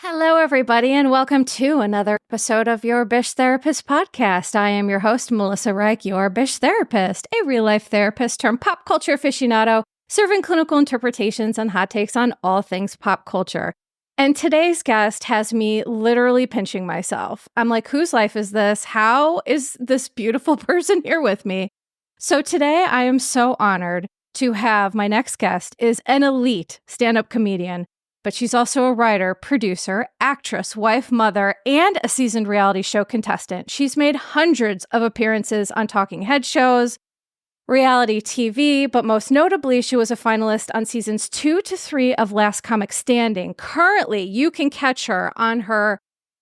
Hello, everybody, and welcome to another episode of Your Bish Therapist podcast. I am your host, Melissa Reich, your Bish Therapist, a real-life therapist turned pop culture aficionado, serving clinical interpretations and hot takes on all things pop culture. And today's guest has me literally pinching myself. I'm like, whose life is this? How is this beautiful person here with me? So today, I am so honored to have my next guest is an elite stand-up comedian. But she's also a writer, producer, actress, wife, mother, and a seasoned reality show contestant. She's made hundreds of appearances on talking head shows, reality TV, but most notably, she was a finalist on seasons 2 to 3 of Last Comic Standing. Currently, you can catch her on her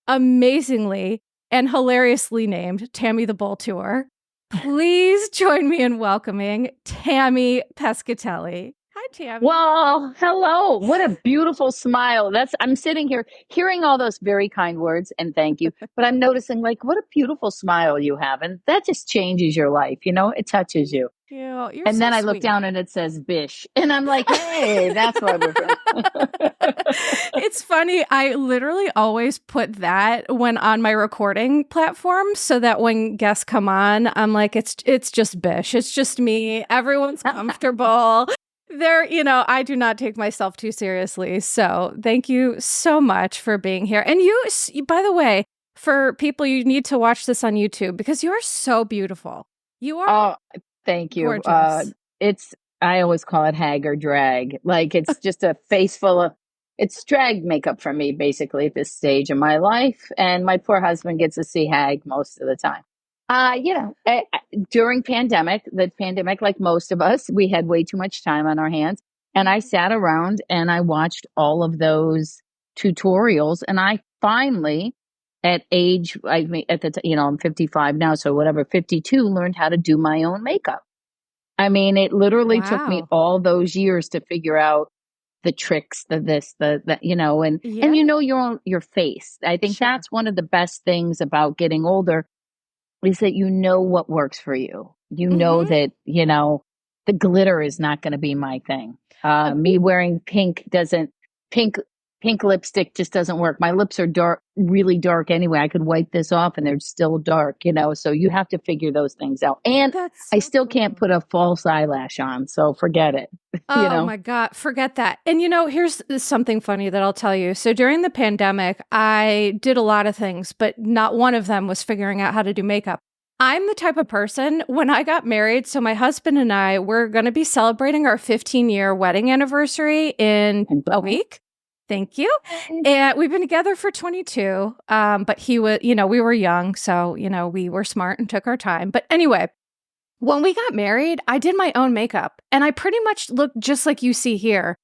amazingly and hilariously named Tammy the Bull tour. Please join me in welcoming Tammy Pescatelli. Hi, Tammy. Well, hello. What a beautiful smile. I'm sitting here hearing all those very kind words and thank you, but I'm noticing what a beautiful smile you have. And that just changes your life. It touches you. You're and so then I look sweet. down and it says Bish. And I'm like, hey, that's why we're friends. It's funny. I literally always put that when on my recording platform so that when guests come on, I'm like, it's just Bish. It's just me. Everyone's comfortable. I do not take myself too seriously. So thank you so much for being here. And you, by the way, for people, you need to watch this on YouTube because you're so beautiful. You are. Oh, thank you. Gorgeous. I always call it hag or drag. It's just a face full of, it's drag makeup for me, basically, at this stage of my life. And my poor husband gets to see hag most of the time. During the pandemic, like most of us, we had way too much time on our hands. And I sat around and I watched all of those tutorials. And I finally, I'm 55 now, so whatever, 52, learned how to do my own makeup. I mean, it literally took me all those years to figure out the tricks, and your face. I think that's one of the best things about getting older is that you know what works for you. You know that, the glitter is not going to be my thing. Me wearing pink lipstick just doesn't work. My lips are dark, really dark anyway. I could wipe this off and they're still dark, so you have to figure those things out. And I still can't put a false eyelash on, so forget it. Oh my God, forget that. And here's something funny that I'll tell you. So during the pandemic, I did a lot of things, but not one of them was figuring out how to do makeup. I'm the type of person, when I got married, so my husband and I, we're going to be celebrating our 15-year wedding anniversary in a week. Thank you. And we've been together for 22. But he was, we were young, so, we were smart and took our time. But anyway, when we got married, I did my own makeup and I pretty much looked just like you see here.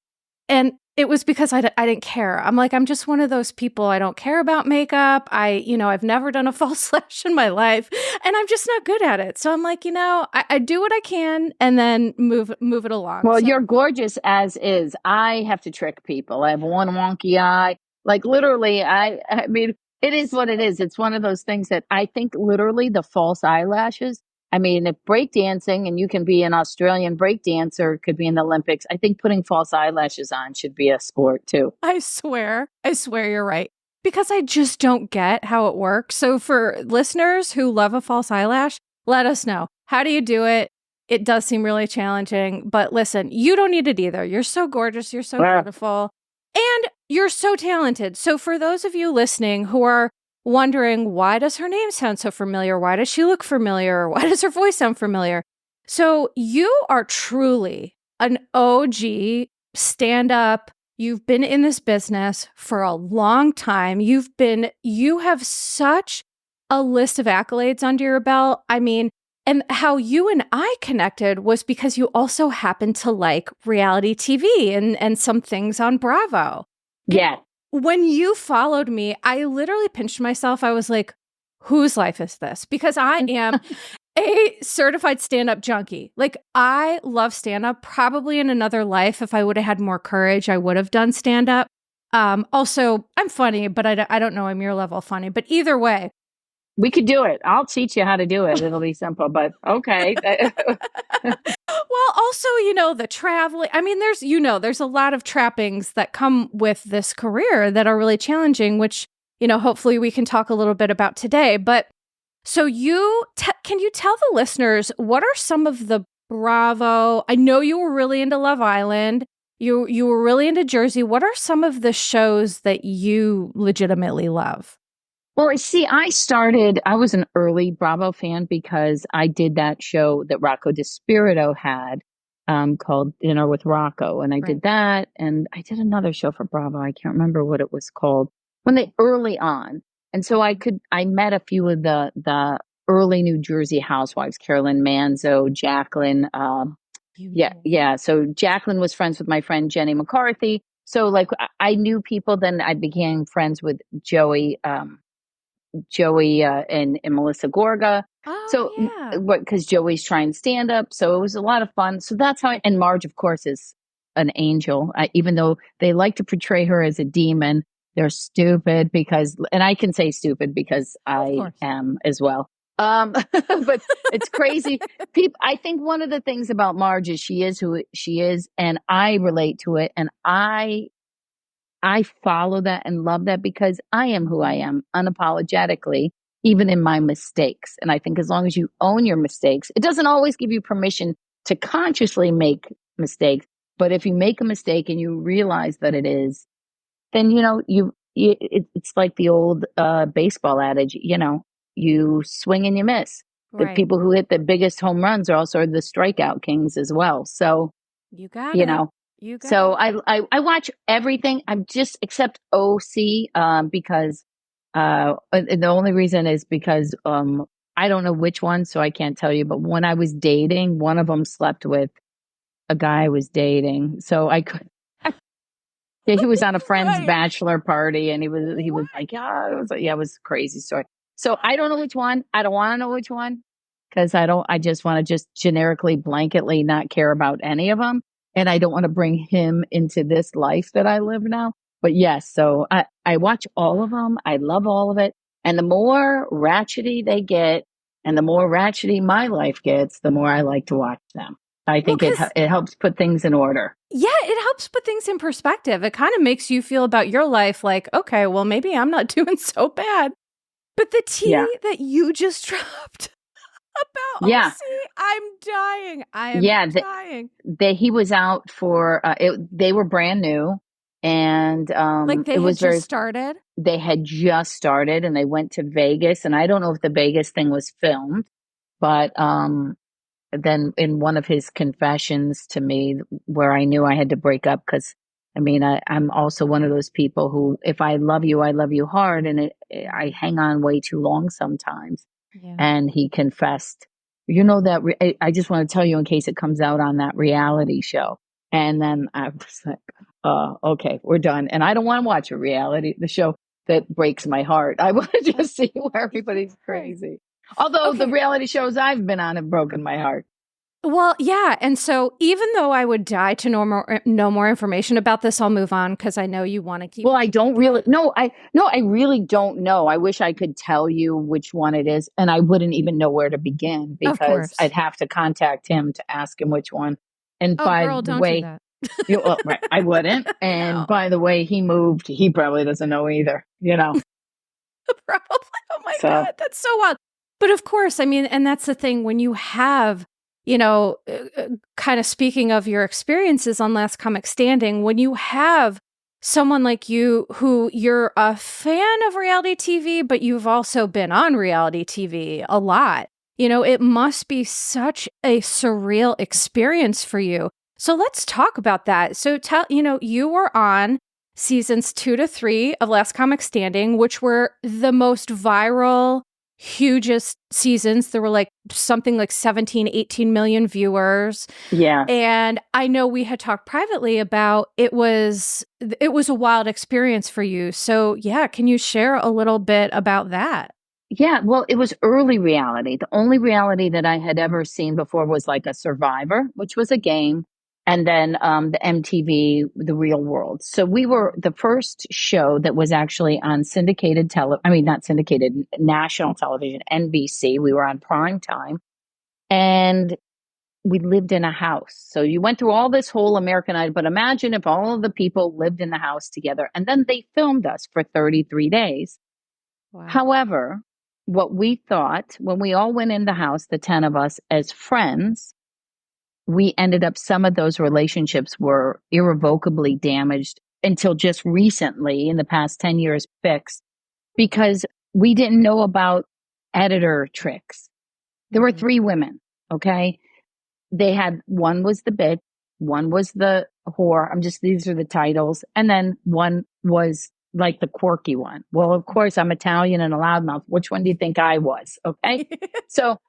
And it was because I didn't care. I'm like, I'm just one of those people. I don't care about makeup. I've never done a false lash in my life and I'm just not good at it. So I'm like, I do what I can and then move it along. Well, you're gorgeous as is. I have to trick people. I have one wonky eye. Literally, I mean, it is what it is. It's one of those things that I think literally the false eyelashes. I mean, if breakdancing and you can be an Australian breakdancer, could be in the Olympics, I think putting false eyelashes on should be a sport too. I swear you're right. Because I just don't get how it works. So for listeners who love a false eyelash, let us know. How do you do it? It does seem really challenging. But listen, you don't need it either. You're so gorgeous. You're so beautiful. And you're so talented. So for those of you listening who are wondering, why does her name sound so familiar? Why does she look familiar? Why does her voice sound familiar? So you are truly an OG stand-up. You've been in this business for a long time. You have such a list of accolades under your belt. I mean, and how you and I connected was because you also happen to like reality TV and some things on Bravo. Yeah. When you followed me, I literally pinched myself. I was like, whose life is this? Because I am a certified stand-up junkie. I love stand-up. Probably in another life, if I would have had more courage, I would have done stand-up. Also, I'm funny, but I don't know I'm your level funny. But either way, We could do it. I'll teach you how to do it. It'll be simple, but okay. Well, also, the traveling. I mean, there's a lot of trappings that come with this career that are really challenging, which, hopefully we can talk a little bit about today. But so can you tell the listeners, what are some of the Bravo? I know you were really into Love Island. You were really into Jersey. What are some of the shows that you legitimately love? Well, see, I was an early Bravo fan because I did that show that Rocco DiSpirito had called Dinner with Rocco. And I did that. And I did another show for Bravo. I can't remember what it was called early on. And so I met a few of the early New Jersey housewives, Carolyn Manzo, Jacqueline. Yeah. So Jacqueline was friends with my friend Jenny McCarthy. So like I knew people. Then I became friends with Joey and Melissa Gorga. Oh, so yeah. Because Joey's trying stand up. So it was a lot of fun. So that's how and Marge, of course, is an angel. Even though they like to portray her as a demon, they're stupid and I can say stupid because I am as well. But it's crazy. I think one of the things about Marge is she is who she is, and I relate to it, and I follow that and love that because I am who I am unapologetically, even in my mistakes. And I think as long as you own your mistakes, it doesn't always give you permission to consciously make mistakes. But if you make a mistake and you realize that it is, then, it's like the old baseball adage, you swing and you miss. The people who hit the biggest home runs are also the strikeout kings as well. So, you got it. So I watch everything. I'm just except OC because the only reason is because I don't know which one, so I can't tell you. But when I was dating, one of them slept with a guy I was dating, so I could. Yeah, he was on a friend's bachelor party, and he was like, it was a crazy story. So I don't know which one. I don't want to know which one because I just want to just generically, blanketly not care about any of them. And I don't want to bring him into this life that I live now. But yes, so I watch all of them. I love all of it. And the more ratchety they get and the more ratchety my life gets, the more I like to watch them. I think it helps put things in order. Yeah, it helps put things in perspective. It kind of makes you feel about your life like, okay, well, maybe I'm not doing so bad. But the tea that you just dropped about OC, I'm dying. I am dying. He was out for they were brand new, and like they had just started. They had just started, and they went to Vegas, and I don't know if the Vegas thing was filmed, but then in one of his confessions to me, where I knew I had to break up because. I mean, I'm also one of those people who, if I love you hard, and I hang on way too long sometimes. Yeah. And he confessed, that I just want to tell you in case it comes out on that reality show. And then I was like, okay, we're done. And I don't want to watch the show that breaks my heart. I want to just see where everybody's crazy. Although the reality shows I've been on have broken my heart. Well, yeah. And so even though I would die to know more information about this, I'll move on because I know you want to keep. Well, I don't really. I really don't know. I wish I could tell you which one it is, and I wouldn't even know where to begin because I'd have to contact him to ask him which one. And by the way, I wouldn't. And by the way, he moved. He probably doesn't know either. Probably. Oh my God, that's so wild. But of course, I mean, and that's the thing when you have. Kind of speaking of your experiences on Last Comic Standing, when you have someone like you who you're a fan of reality TV, but you've also been on reality TV a lot, it must be such a surreal experience for you. So let's talk about that. So you were on seasons 2 to 3 of Last Comic Standing, which were the most viral hugest seasons. There were like something like 17, 18 million viewers. Yeah. And I know we had talked privately about it was a wild experience for you. So yeah, can you share a little bit about that? Yeah, well, it was early reality. The only reality that I had ever seen before was like a Survivor, which was a game. and then the MTV, The Real World. So we were the first show that was actually on syndicated not syndicated, national television, NBC. We were on prime time, and we lived in a house. So you went through all this whole American Idol, but imagine if all of the people lived in the house together, and then they filmed us for 33 days. Wow. However, what we thought when we all went in the house, the 10 of us as friends, we ended up, some of those relationships were irrevocably damaged until just recently, in the past 10 years, fixed because we didn't know about editor tricks. There were 3 women, okay? One was the bitch, one was the whore. These are the titles. And then one was like the quirky one. Well, of course, I'm Italian and a loudmouth. Which one do you think I was? Okay. So,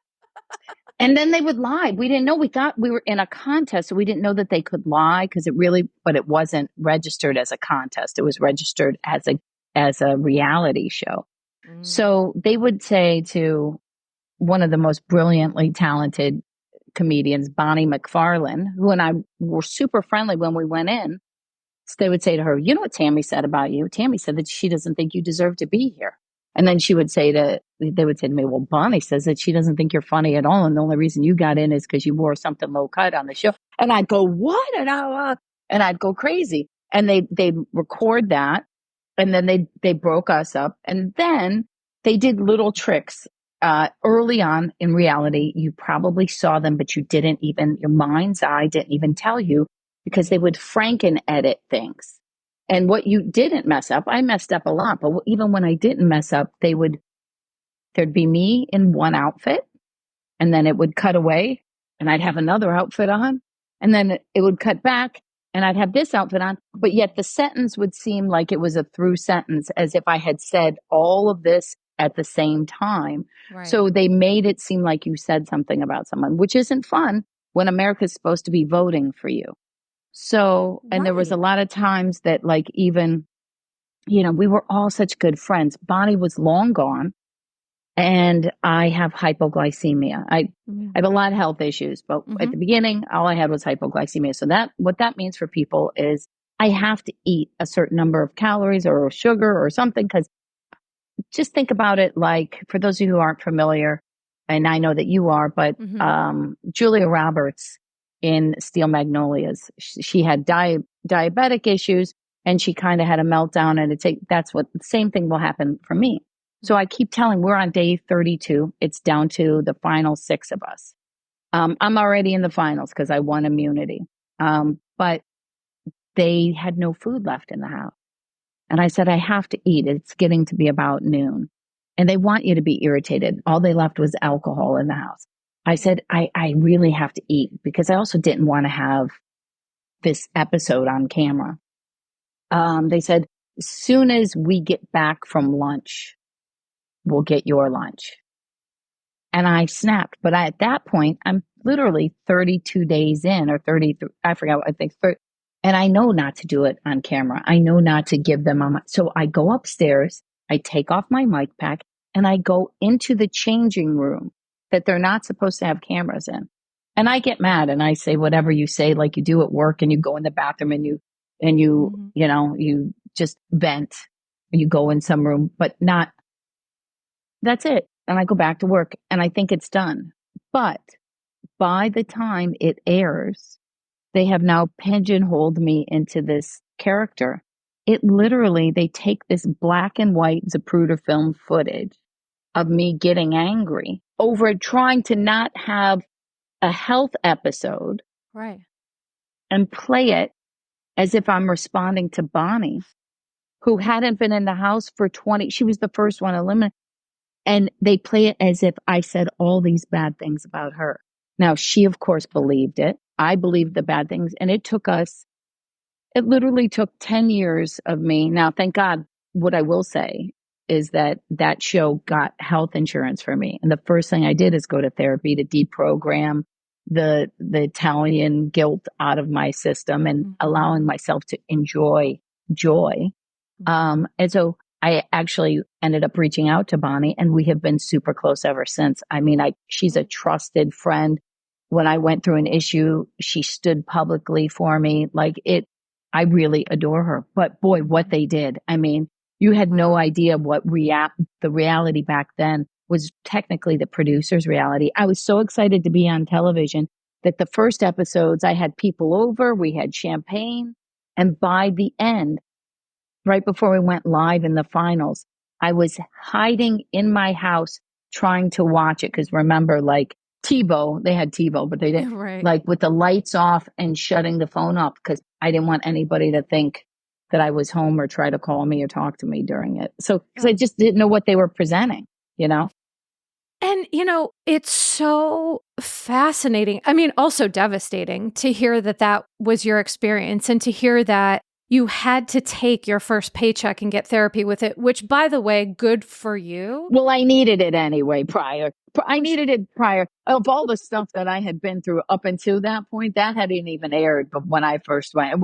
and then they would lie. We didn't know. We thought we were in a contest. So we didn't know that they could lie but it wasn't registered as a contest. It was registered as a reality show. So they would say to one of the most brilliantly talented comedians, Bonnie McFarlane, who and I were super friendly when we went in. So they would say to her, you know what Tammy said about you? Tammy said that she doesn't think you deserve to be here. And then they would say to me, well, Bonnie says that she doesn't think you're funny at all. And the only reason you got in is because you wore something low cut on the show. And I'd go, what? And I'd go crazy. And they'd record that. And then they broke us up. And then they did little tricks. Early on in reality, you probably saw them, but your mind's eye didn't even tell you, because they would Franken edit things. And what you didn't mess up, I messed up a lot, but even when I didn't mess up, there'd be me in one outfit, and then it would cut away and I'd have another outfit on, and then it would cut back and I'd have this outfit on, but yet the sentence would seem like it was a through sentence, as if I had said all of this at the same time. Right. So they made it seem like you said something about someone, which isn't fun when America's supposed to be voting for you. So, and there was a lot of times that, like, even, we were all such good friends. Bonnie was long gone, and I have hypoglycemia. I have a lot of health issues, but at the beginning, all I had was hypoglycemia. So what that means for people is I have to eat a certain number of calories or sugar or something, because just think about it, like, for those of you who aren't familiar, and I know that you are, but Julia Roberts in Steel Magnolias, she had diabetic issues, and she kind of had a meltdown, and the same thing will happen for me. So I keep telling, we're on day 32. It's down to the final 6 of us. I'm already in the finals because I won immunity. But they had no food left in the house. And I said, I have to eat. It's getting to be about noon. And they want you to be irritated. All they left was alcohol in the house. I said, I really have to eat, because I also didn't want to have this episode on camera. They said, as soon as we get back from lunch, we'll get your lunch. And I snapped. But at that point, I'm literally 32 days in, or 33, I forgot, I think 30. And I know not to do it on camera. I know not to give them so I go upstairs, I take off my mic pack, and I go into the changing room that they're not supposed to have cameras in. And I get mad and I say whatever you say, like you do at work, and you go in the bathroom and you just vent, and you go in some room, but not, that's it. And I go back to work and I think it's done. But by the time it airs, they have now pigeonholed me into this character. It literally, they take this black and white Zapruder film footage of me getting angry over trying to not have a health episode, right, and play it as if I'm responding to Bonnie, who hadn't been in the house for 20. She was the first one eliminated. And they play it as if I said all these bad things about her. Now, she, of course, believed it. I believed the bad things. And it literally took 10 years of me. Now, thank God, what I will say is that show got health insurance for me. And the first thing I did is go to therapy to deprogram the Italian guilt out of my system, and allowing myself to enjoy joy. And so I actually ended up reaching out to Bonnie, and we have been super close ever since. I mean, she's a trusted friend. when I went through an issue, she stood publicly for me. I really adore her. But boy, what they did. I mean, you had no idea what the reality back then was technically the producer's reality. I was so excited to be on television that the first episodes, I had people over, we had champagne. And by the end, right before we went live in the finals, I was hiding in my house trying to watch it. Cause remember, like they had TiVo, but they didn't Right. like with the lights off and shutting the phone off because I didn't want anybody to think that I was home or try to call me or talk to me during it. So, cause I just didn't know what they were presenting, you know? And, it's so fascinating. I mean, also devastating to hear that that was your experience and to hear that you had to take your first paycheck and get therapy with it, which, by the way, good for you. Well, I needed it anyway prior. I needed it prior. Of all the stuff that I had been through up until that point, that hadn't even aired. But when I first went, it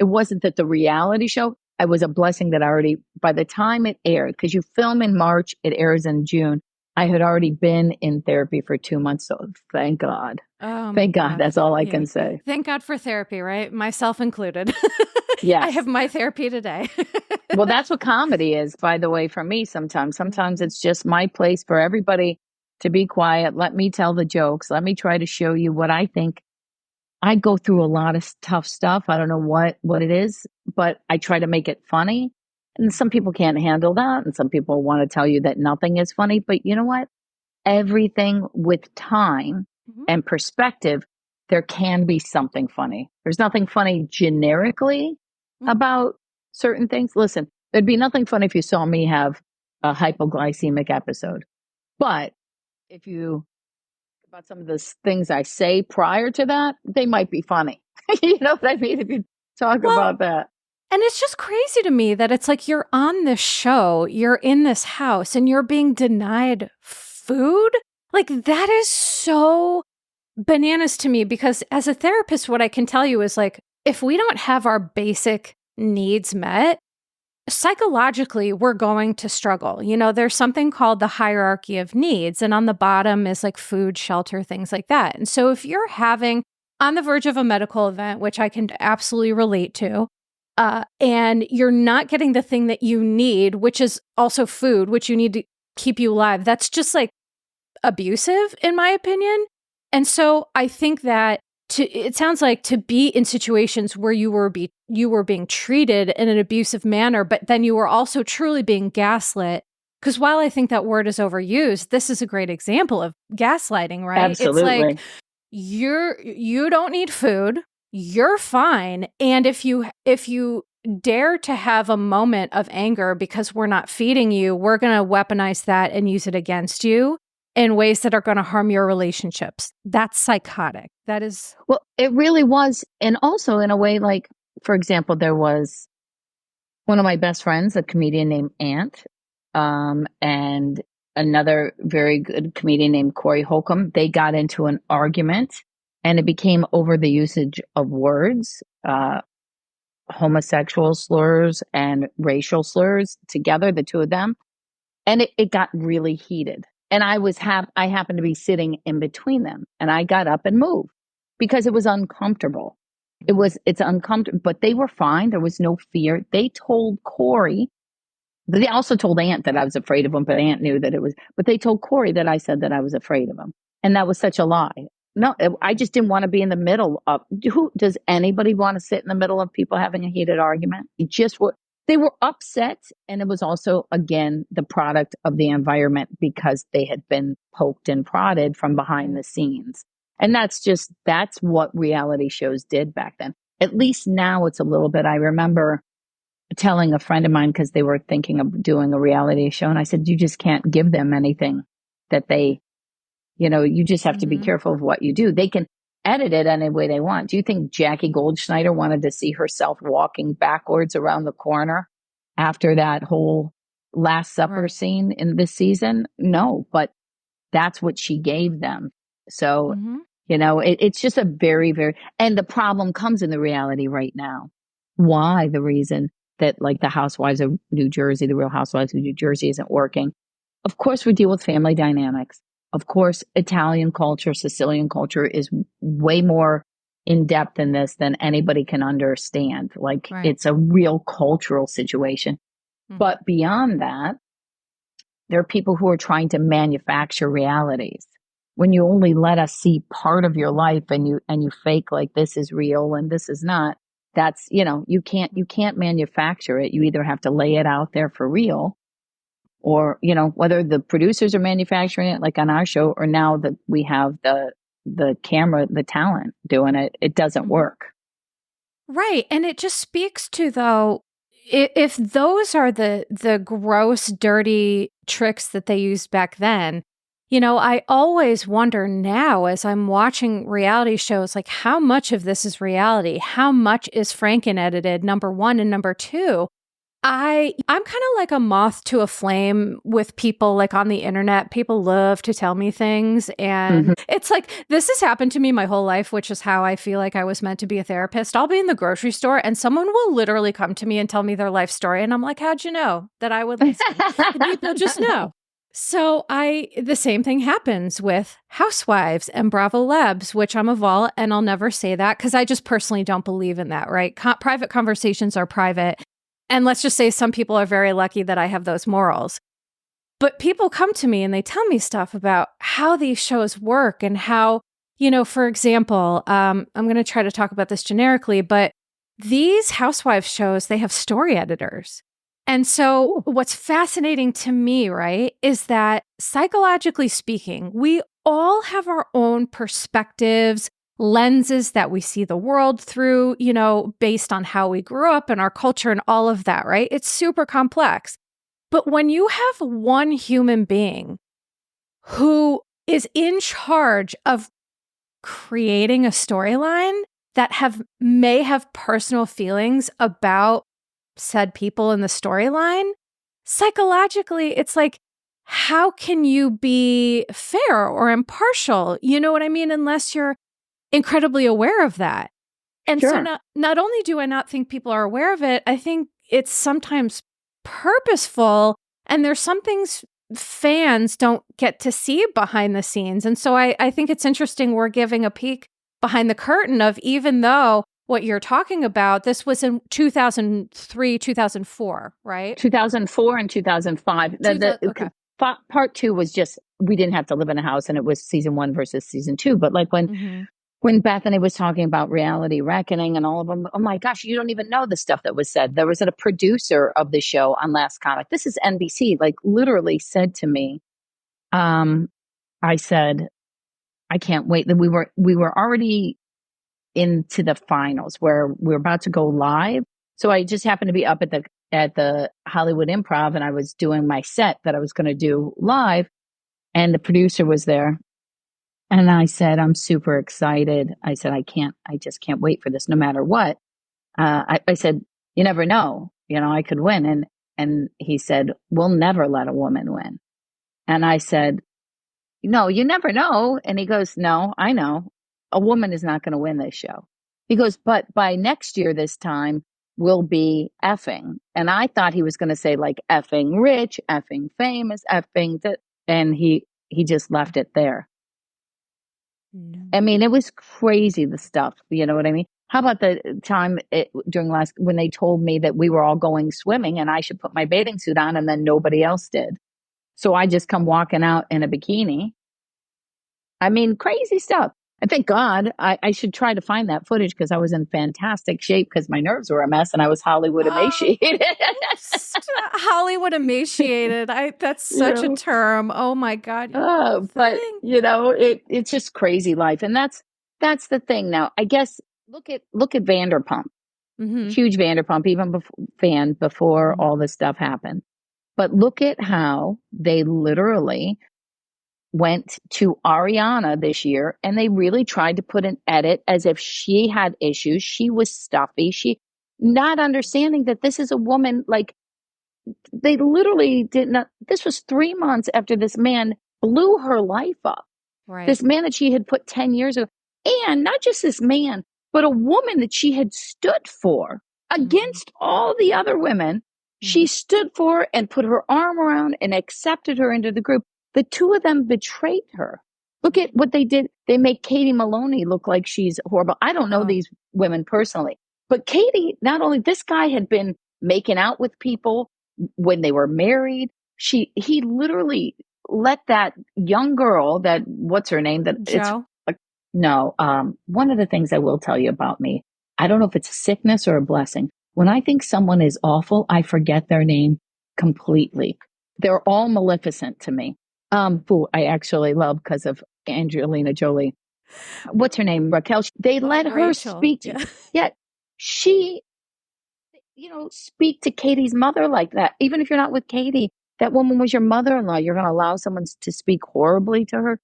wasn't that the reality show, it was a blessing that by the time it aired, because you film in March, it airs in June. I had already been in therapy for 2 months. So thank God. Oh, thank God. That's all I can say. Thank God for therapy, right? Myself included. Yes. I have my therapy today. Well, that's what comedy is, by the way, for me sometimes. Sometimes it's just my place for everybody to be quiet. Let me tell the jokes. Let me try to show you what I think. I go through a lot of tough stuff. I don't know what it is, but I try to make it funny. And some people can't handle that. And some people want to tell you that nothing is funny. But you know what? Everything with time and perspective, there can be something funny. There's nothing funny generically about certain things. Listen, there'd be nothing funny if you saw me have a hypoglycemic episode. But if you about some of the things I say prior to that, they might be funny. You know what I mean? If you talk about that. And it's just crazy to me that it's like you're on this show, you're in this house, and you're being denied food. Like, that is so bananas to me, because as a therapist, what I can tell you is, like, if we don't have our basic needs met, psychologically, we're going to struggle. There's something called the hierarchy of needs, and on the bottom is like food, shelter, things like that. And so if you're on the verge of a medical event, which I can absolutely relate to, and you're not getting the thing that you need, which is also food, which you need to keep you alive, that's just like abusive, in my opinion. And so I think that it sounds like to be in situations where you were being treated in an abusive manner, but then you were also truly being gaslit. Because while I think that word is overused, this is a great example of gaslighting, right? Absolutely. It's like you don't need food, you're fine, and if you dare to have a moment of anger because we're not feeding you, we're going to weaponize that and use it against you in ways that are going to harm your relationships. That's psychotic. That is. Well, it really was. And also in a way, like, for example, there was one of my best friends, a comedian named Ant, and another very good comedian named Corey Holcomb. They got into an argument and it became over the usage of words, homosexual slurs and racial slurs together, the two of them. And it got really heated. And I happened to be sitting in between them, and I got up and moved because it was uncomfortable. It's uncomfortable, but they were fine. There was no fear. They told Corey, but they also told Ant that I was afraid of him, but Ant knew that but they told Corey that I said that I was afraid of him. And that was such a lie. No, I just didn't want to be in the middle of, does anybody want to sit in the middle of people having a heated argument? They were upset, and it was also, again, the product of the environment because they had been poked and prodded from behind the scenes. And that's what reality shows did back then. At least now it's a little bit. I remember telling a friend of mine, because they were thinking of doing a reality show, and I said, you just can't give them anything that you just have to be careful of what you do. They can edit it any way they want. Do you think Jackie Goldschneider wanted to see herself walking backwards around the corner after that whole Last Supper scene in this season? No, but that's what she gave them. So, it's just a very, very, and the problem comes in the reality right now. Why? The reason that, like, the Housewives of New Jersey, the Real Housewives of New Jersey isn't working. Of course, we deal with family dynamics. of course, Italian culture, Sicilian culture is way more in depth in this than anybody can understand. Like Right. it's a real cultural situation. Mm-hmm. But beyond that, there are people who are trying to manufacture realities. When you only let us see part of your life and you fake like this is real and this is not, that's, you can't manufacture it. You either have to lay it out there for real, or, whether the producers are manufacturing it like on our show, or now that we have the camera, the talent doing it, it doesn't work. Right. And it just speaks to, though, if those are the gross, dirty tricks that they used back then, I always wonder now as I'm watching reality shows, like how much of this is reality? How much is Franken edited, number one, and number two? I'm kind of like a moth to a flame with people like on the internet. People love to tell me things. And it's like, this has happened to me my whole life, which is how I feel like I was meant to be a therapist. I'll be in the grocery store and someone will literally come to me and tell me their life story. And I'm like, how'd you know that I would listen? People just know. So the same thing happens with Housewives and Bravo Labs, which I'm a vol, and I'll never say that because I just personally don't believe in that, right? Private conversations are private. And let's just say some people are very lucky that I have those morals. But people come to me and they tell me stuff about how these shows work and how, for example, I'm going to try to talk about this generically, but these housewives shows, they have story editors. And so what's fascinating to me, right, is that psychologically speaking, we all have our own perspectives, lenses that we see the world through, based on how we grew up and our culture and all of that, right? It's super complex. But when you have one human being who is in charge of creating a storyline that may have personal feelings about said people in the storyline, psychologically, it's like, how can you be fair or impartial? You know what I mean? Unless you're incredibly aware of that. And Sure. so not only do I not think people are aware of it, I think it's sometimes purposeful, and there's some things fans don't get to see behind the scenes. And so I think it's interesting we're giving a peek behind the curtain of, even though what you're talking about, this was in 2003, 2004, right? 2004 and 2005. Okay. Part two was just, we didn't have to live in a house, and it was season 1 versus season 2. But like when Bethany was talking about reality reckoning and all of them, oh my gosh, you don't even know the stuff that was said. There was a producer of the show on Last Comic. This is NBC, like literally said to me, I said, I can't wait. That we were already into the finals where we were about to go live. So I just happened to be up at the Hollywood Improv, and I was doing my set that I was going to do live, and the producer was there. And I said, I'm super excited. I said, I just can't wait for this no matter what. I said, you never know, I could win. And he said, we'll never let a woman win. And I said, no, you never know. And he goes, no, I know. A woman is not going to win this show. He goes, but by next year, this time, we'll be effing. And I thought he was going to say like effing rich, effing famous, effing that. And he just left it there. I mean, it was crazy, the stuff. You know what I mean? How about the time when they told me that we were all going swimming and I should put my bathing suit on, and then nobody else did. So I just come walking out in a bikini. I mean, crazy stuff. I thank God I should try to find that footage, because I was in fantastic shape because my nerves were a mess and I was Hollywood emaciated. Hollywood emaciated. That's such a term. Oh my God. But it's just crazy life. And that's the thing. Now, I guess look at Vanderpump. Huge Vanderpump, even before all this stuff happened. But look at how they literally went to Ariana this year, and they really tried to put an edit as if she had issues. She was stuffy. She not understanding that this is a woman. Like, they literally did not. This was 3 months after this man blew her life up. Right. This man that she had put 10 years ago. And not just this man, but a woman that she had stood for against all the other women. She stood for and put her arm around and accepted her into the group. The two of them betrayed her. Look at what they did. They make Katie Maloney look like she's horrible. I don't know these women personally, but Katie, not only this guy had been making out with people when they were married, he literally let that young girl, that what's her name, that it's Joe? no, one of the things I will tell you about me, I don't know if it's a sickness or a blessing. When I think someone is awful, I forget their name completely. They're all Maleficent to me. Who I actually love because of Angelina Jolie. What's her name? Raquel. They let her Rachel. speak. Yeah. Yet she, speak to Katie's mother like that. Even if you're not with Katie, that woman was your mother-in-law. You're going to allow someone to speak horribly to her.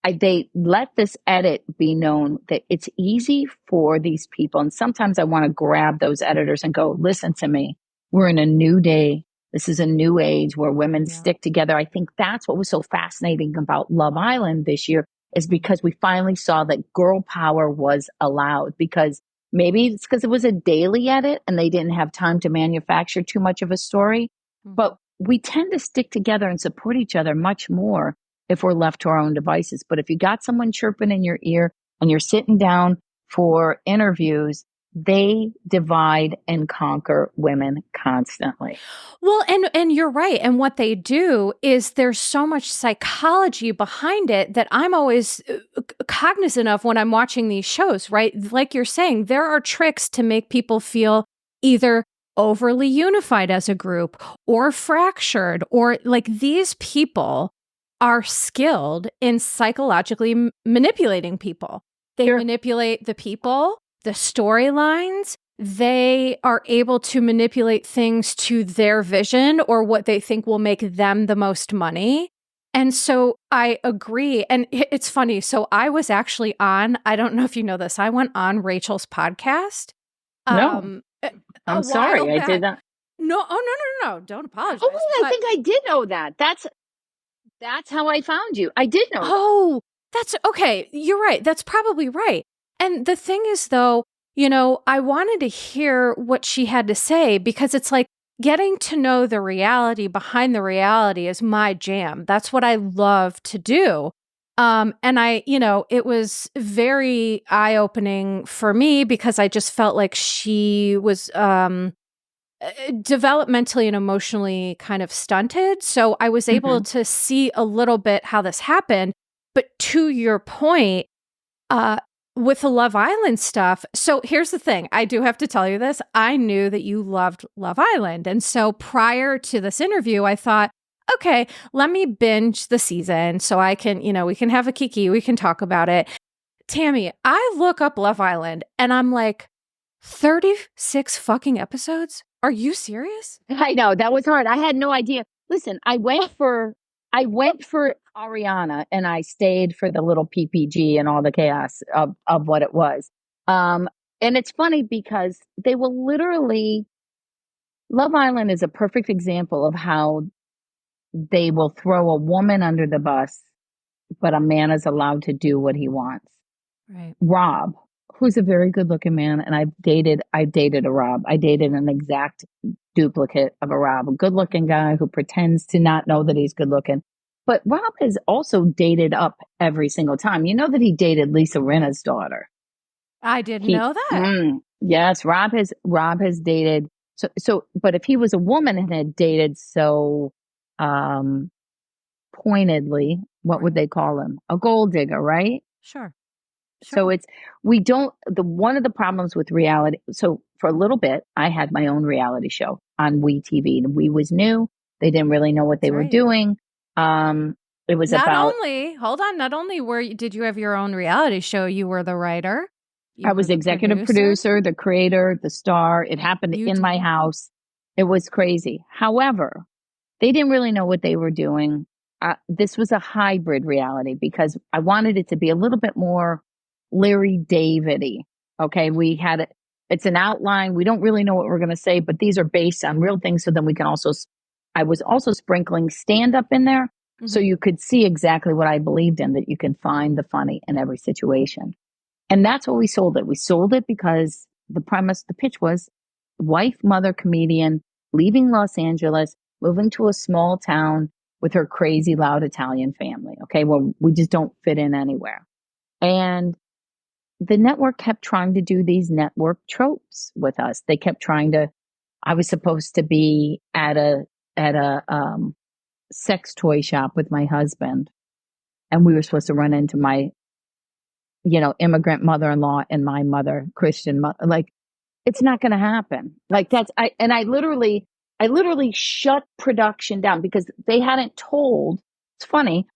They let this edit be known that it's easy for these people. And sometimes I want to grab those editors and go, listen to me. We're in a new day. This is a new age where women stick together. I think that's what was so fascinating about Love Island this year, is because we finally saw that girl power was allowed. Because maybe it's because it was a daily edit and they didn't have time to manufacture too much of a story. But we tend to stick together and support each other much more if we're left to our own devices. But if you got someone chirping in your ear and you're sitting down for interviews, they divide and conquer women constantly. Well, and you're right. And what they do is there's so much psychology behind it that I'm always cognizant of when I'm watching these shows, right? Like you're saying, there are tricks to make people feel either overly unified as a group or fractured, or like these people are skilled in psychologically manipulating people. They manipulate the people, the storylines. They are able to manipulate things to their vision or what they think will make them the most money. And so I agree. And it's funny. So I was actually on, I don't know if you know this, I went on Rachel's podcast. No, I'm sorry. I did not. No, no. Don't apologize. Oh, I think I did know that. That's how I found you. I did know that. Oh, that's okay. You're right. That's probably right. And the thing is, though, I wanted to hear what she had to say, because it's like getting to know the reality behind the reality is my jam. That's what I love to do. And it was very eye-opening for me because I just felt like she was developmentally and emotionally kind of stunted. So I was able to see a little bit how this happened. But to your point, with the Love Island stuff, so here's the thing. I do have to tell you this. I knew that you loved Love Island. And so prior to this interview, I thought, okay, let me binge the season so I can, we can have a kiki, we can talk about it. Tammy, I look up Love Island and I'm like, 36 fucking episodes? Are you serious? I know, that was hard. I had no idea. Listen, I went for Ariana and I stayed for the little PPG and all the chaos of what it was. And it's funny because they will literally, Love Island is a perfect example of how they will throw a woman under the bus, but a man is allowed to do what he wants. Right. Rob, who's a very good looking man, and I dated a Rob. I dated an exact duplicate of a Rob, a good looking guy who pretends to not know that he's good looking. But Rob has also dated up every single time. You know that he dated Lisa Rinna's daughter. I didn't know that. Yes, Rob has dated. So, but if he was a woman and had dated so pointedly, what would they call him? A gold digger, right? Sure. So one of the problems with reality. So for a little bit, I had my own reality show on WeTV. We was new. They didn't really know what they were doing. It was not only did you have your own reality show, you were the writer. I was executive producer, the creator, the star. It happened in my house. It was crazy. However, they didn't really know what they were doing. This was a hybrid reality because I wanted it to be a little bit more Larry David-y. Okay. It's an outline. We don't really know what we're going to say, but these are based on real things. So then I was also sprinkling stand-up in there. So you could see exactly what I believed in, that you can find the funny in every situation. And that's what we sold it. We sold it because the pitch was wife, mother, comedian, leaving Los Angeles, moving to a small town, with her crazy loud Italian family. Okay. Well, we just don't fit in anywhere. And the network kept trying to do these network tropes with us. They kept trying to, I was supposed to be at a sex toy shop with my husband, and we were supposed to run into my, immigrant mother-in-law and my mother, Christian mother. Like, it's not going to happen. Like I literally shut production down because they hadn't told. It's funny.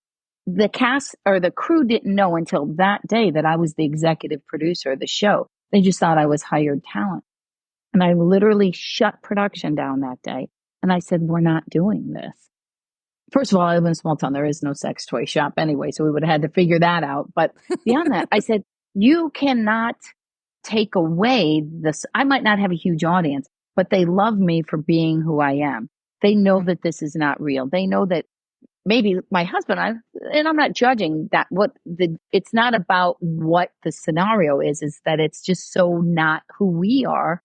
The cast or the crew didn't know until that day that I was the executive producer of the show. They just thought I was hired talent. And I literally shut production down that day. And I said, we're not doing this. First of all, I live in a small town. There is no sex toy shop anyway. So we would have had to figure that out. But beyond that, I said, you cannot take away this. I might not have a huge audience, but they love me for being who I am. They know that this is not real. They know that maybe my husband, and I'm not judging that it's not about what the scenario is that it's just so not who we are,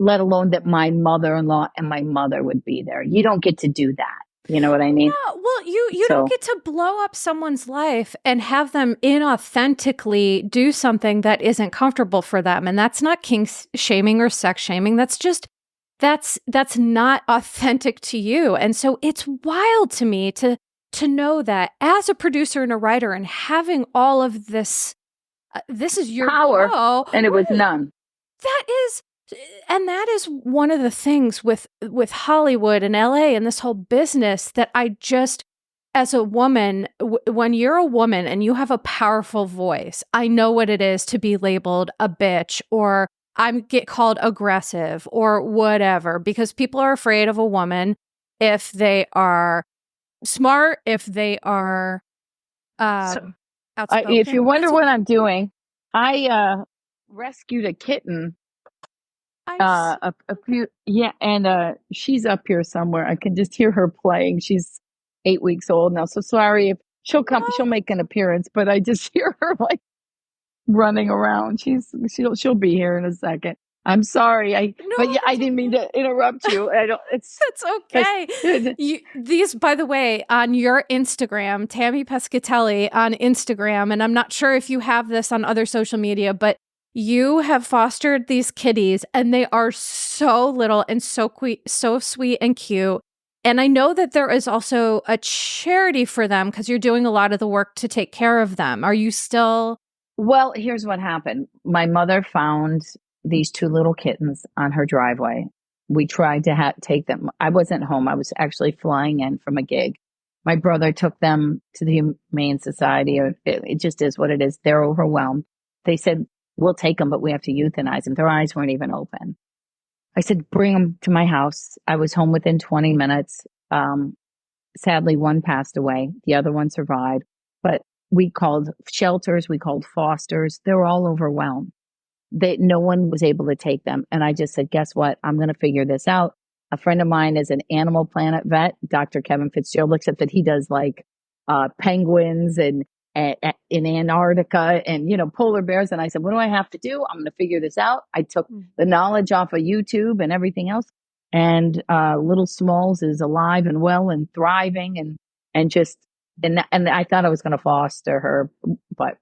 let alone that my mother-in-law and my mother would be there. You don't get to do that. You know what I mean? No, well, you don't get to blow up someone's life and have them inauthentically do something that isn't comfortable for them. And that's not kink shaming or sex shaming. That's just, that's not authentic to you. And so it's wild to me to know that as a producer and a writer and having all of this, this is your power, show, and it was none. That is one of the things with Hollywood and LA and this whole business that I just, as a woman, when you're a woman and you have a powerful voice, I know what it is to be labeled a bitch or get called aggressive or whatever, because people are afraid of a woman if they are smart, if they are outspoken. If you wonder what I'm doing, I rescued a kitten. A few, yeah, and she's up here somewhere. I can just hear her playing. She's 8 weeks old now, so sorry if she'll come. She'll make an appearance, but I just hear her like running around. She'll be here in a second. I'm sorry, I didn't mean to interrupt you. I don't. It's okay. These, by the way, on your Instagram, Tammy Pescatelli on Instagram, and I'm not sure if you have this on other social media, but you have fostered these kitties, and they are so little and so sweet and cute. And I know that there is also a charity for them because you're doing a lot of the work to take care of them. Are you still? Well, here's what happened. My mother found these two little kittens on her driveway. We tried to take them. I wasn't home. I was actually flying in from a gig. My brother took them to the Humane Society. It just is what it is. They're overwhelmed. They said, we'll take them, but we have to euthanize them. Their eyes weren't even open. I said, bring them to my house. I was home within 20 minutes. Sadly, one passed away. The other one survived. But we called shelters. We called fosters. They were all overwhelmed. No one was able to take them. And I just said, guess what? I'm going to figure this out. A friend of mine is an Animal Planet vet. Dr. Kevin Fitzgerald, except that he does like penguins and in Antarctica and, polar bears. And I said, what do I have to do? I'm going to figure this out. I took the knowledge off of YouTube and everything else. And Little Smalls is alive and well and thriving and I thought I was going to foster her, but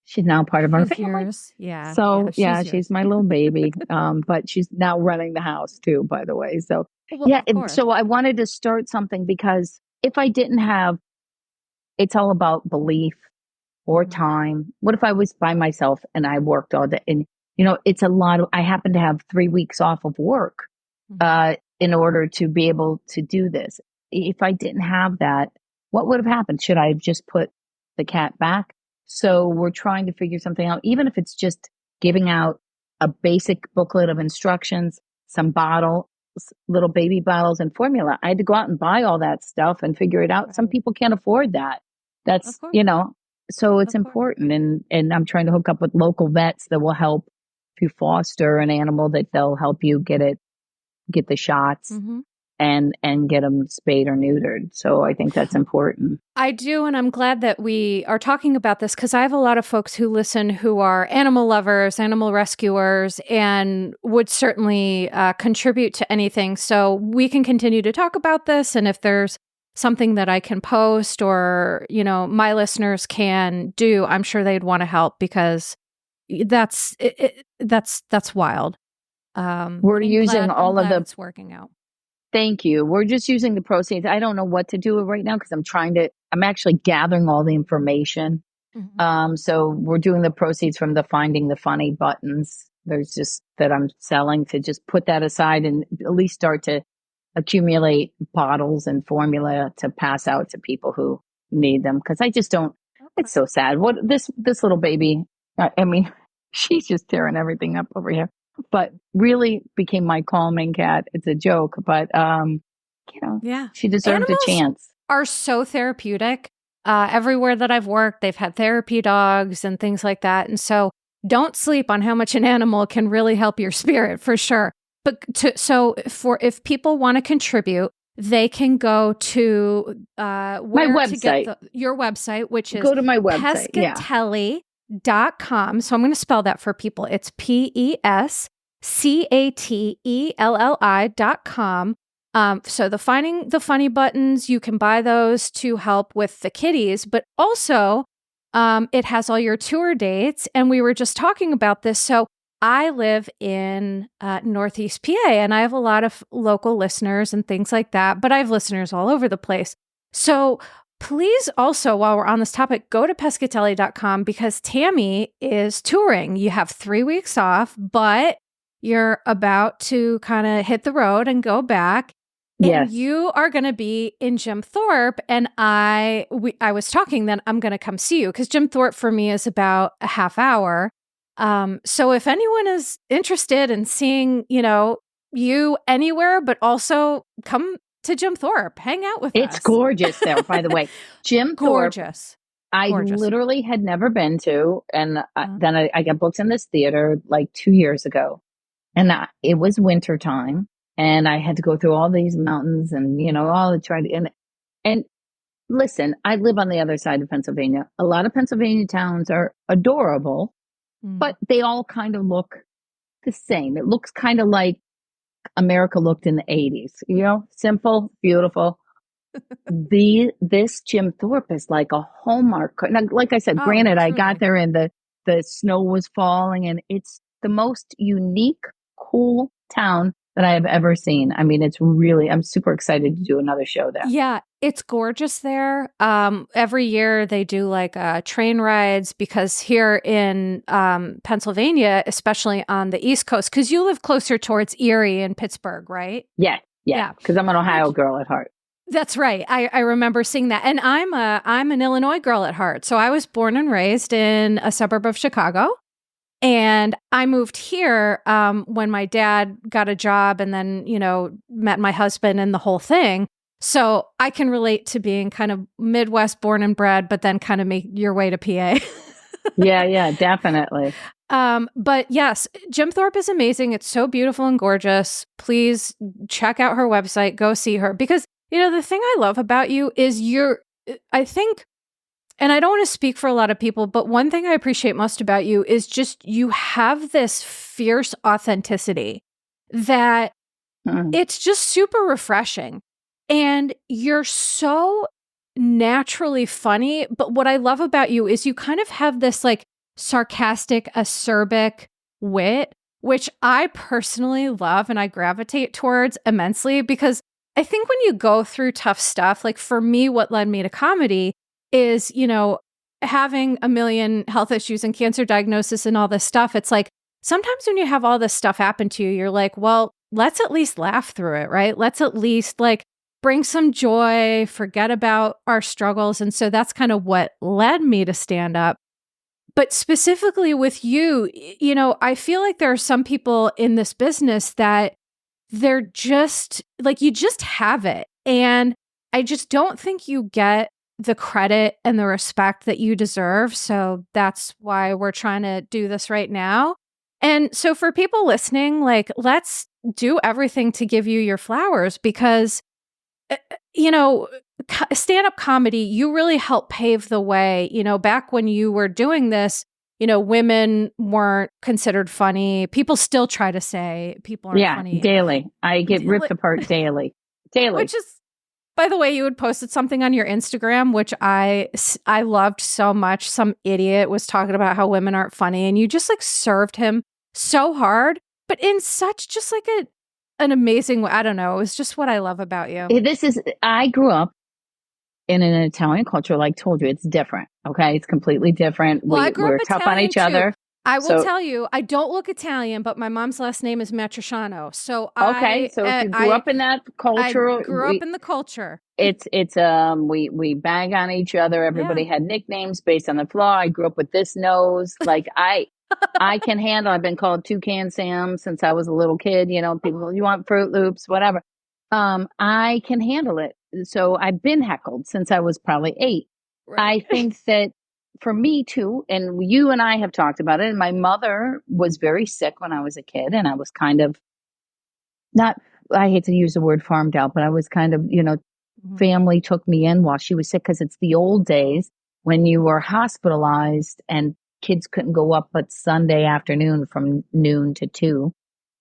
she's now part of our family. Yours. Yeah. So she's my little baby. But she's now running the house too, by the way. So so I wanted to start something because if I didn't have, it's all about belief or time. What if I was by myself and I worked all day? And, it's a lot I happen to have 3 weeks off of work, in order to be able to do this. If I didn't have that, what would have happened? Should I have just put the cat back? So we're trying to figure something out, even if it's just giving out a basic booklet of instructions, some little baby bottles and formula. I had to go out and buy all that stuff and figure it out. Right. Some people can't afford that. That's, so it's important. And I'm trying to hook up with local vets that will help if you foster an animal, that they'll help you get the shots. And get them spayed or neutered. So I think that's important. I do. And I'm glad that we are talking about this because I have a lot of folks who listen who are animal lovers, animal rescuers, and would certainly contribute to anything. So we can continue to talk about this. And if there's something that I can post or, my listeners can do, I'm sure they'd want to help because that's wild. We're using I'm all of glad the it's working out. Thank you. We're just using the proceeds. I don't know what to do right now because I'm actually gathering all the information. Mhm. So we're doing the proceeds from the Finding the Funny buttons. There's just that I'm selling to just put that aside and at least start to accumulate bottles and formula to pass out to people who need them. Cause I just don't, Okay. it's so sad. What this little baby, I mean, she's just tearing everything up over here, but really became my calming cat. It's a joke, but, Yeah. she deserved a Animals chance. are so therapeutic. Everywhere that I've worked, they've had therapy dogs and things like that. And so don't sleep on how much an animal can really help your spirit for sure. But if people want to contribute, they can go to My where to get website. your website, which is Go to my website. Yeah. pescatelli.com. So I'm going to spell that for people. It's PESCATELLI.com. So the Finding the Funny buttons, you can buy those to help with the kitties, but also it has all your tour dates. And we were just talking about this. So I live in Northeast PA and I have a lot of local listeners and things like that, but I have listeners all over the place. So please also, while we're on this topic, go to pescatelli.com because Tammy is touring. You have 3 weeks off, but you're about to kind of hit the road and go back. And Yes. you are going to be in Jim Thorpe. And I was talking that I'm going to come see you because Jim Thorpe for me is about a half hour. So if anyone is interested in seeing, you anywhere, but also come to Jim Thorpe, hang out with It's us. gorgeous there, by the way. Jim Thorpe, Gorgeous. I Gorgeous. literally had never been to. And then I got booked in this theater like 2 years ago. And it was winter time. And I had to go through all these mountains and, all the trying to, and listen, I live on the other side of Pennsylvania. A lot of Pennsylvania towns are adorable, but they all kind of look the same. It looks kind of like America looked in the 80s, simple, beautiful. This Jim Thorpe is like a hallmark. Now, like I said, granted, I got there and the snow was falling and it's the most unique, cool town that I have ever seen. I mean, I'm super excited to do another show there. Yeah, it's gorgeous there. Every year they do like train rides because here in Pennsylvania, especially on the East Coast, because you live closer towards Erie and Pittsburgh, right? Yeah. Because I'm an Ohio girl at heart. That's right. I remember seeing that. And I'm an Illinois girl at heart. So I was born and raised in a suburb of Chicago. And I moved here when my dad got a job and then, met my husband and the whole thing. So I can relate to being kind of Midwest born and bred, but then kind of make your way to PA. Yeah, definitely. But yes, Jim Thorpe is amazing. It's so beautiful and gorgeous. Please check out her website. Go see her because the thing I love about you is I think, and I don't want to speak for a lot of people, but one thing I appreciate most about you is just you have this fierce authenticity that it's just super refreshing. And you're so naturally funny. But what I love about you is you kind of have this like sarcastic, acerbic wit, which I personally love and I gravitate towards immensely because I think when you go through tough stuff, like for me, what led me to comedy is, having a million health issues and cancer diagnosis and all this stuff. It's like sometimes when you have all this stuff happen to you, you're like, well, let's at least laugh through it, right? Let's at least like bring some joy, forget about our struggles. And so that's kind of what led me to stand up. But specifically with you, I feel like there are some people in this business that they're just like, you just have it. And I just don't think you get the credit and the respect that you deserve. So that's why we're trying to do this right now. And so for people listening, like, let's do everything to give you your flowers because, stand-up comedy, you really helped pave the way. Back when you were doing this, women weren't considered funny. People still try to say people aren't funny. Daily. I get ripped apart daily. Which is By the way, you had posted something on your Instagram, which I loved so much. Some idiot was talking about how women aren't funny, and you just like served him so hard, but in such just like an amazing way. I don't know. It was just what I love about you. I grew up in an Italian culture, like told you, it's different. Okay. It's completely different. Well, I grew we're up tough Italian on each too. other. I will tell you, I don't look Italian, but my mom's last name is Matriciano. So if you grew up in that culture, I grew up in the culture. We bang on each other. Everybody had nicknames based on the flaw. I grew up with this nose. Like I can handle. I've been called Toucan Sam since I was a little kid. You know, people, you want Fruit Loops, whatever. I can handle it. So I've been heckled since I was probably 8. Right. I think that for me too, and you and I have talked about it, and my mother was very sick when I was a kid, and I was kind of not, I hate to use the word farmed out, but I was kind of, family took me in while she was sick, because it's the old days when you were hospitalized and kids couldn't go up but Sunday afternoon from noon to 2.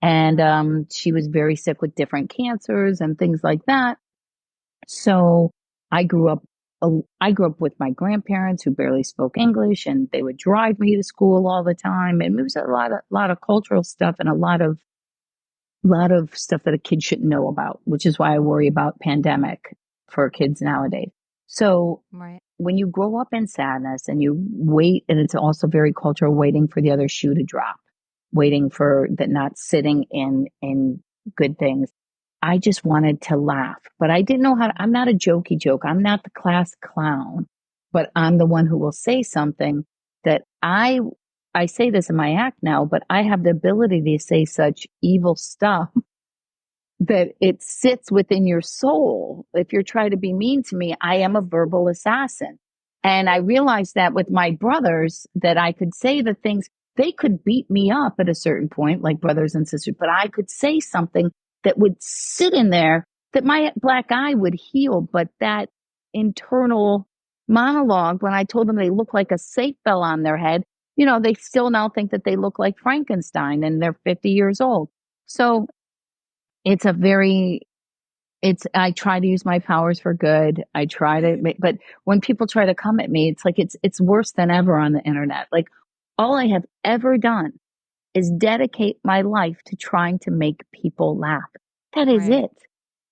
And she was very sick with different cancers and things like that. So I grew up with my grandparents who barely spoke English, and they would drive me to school all the time. And it was a lot of cultural stuff, and a lot of stuff that a kid shouldn't know about, which is why I worry about pandemic for kids nowadays. So when you grow up in sadness and you wait, and it's also very cultural, waiting for the other shoe to drop, waiting for that, not sitting in good things. I just wanted to laugh, but I didn't know how to. I'm not a jokey joke. I'm not the class clown, but I'm the one who will say something that I say this in my act now, but I have the ability to say such evil stuff that it sits within your soul. If you're trying to be mean to me, I am a verbal assassin. And I realized that with my brothers, that I could say the things, they could beat me up at a certain point, like brothers and sisters, but I could say something that would sit in there that my black eye would heal. But that internal monologue, when I told them they look like a safe bell on their head, they still now think that they look like Frankenstein, and they're 50 years old. So I try to use my powers for good. I try to, but when people try to come at me, it's like, it's worse than ever on the internet. Like, all I have ever done is dedicate my life to trying to make people laugh. That is it.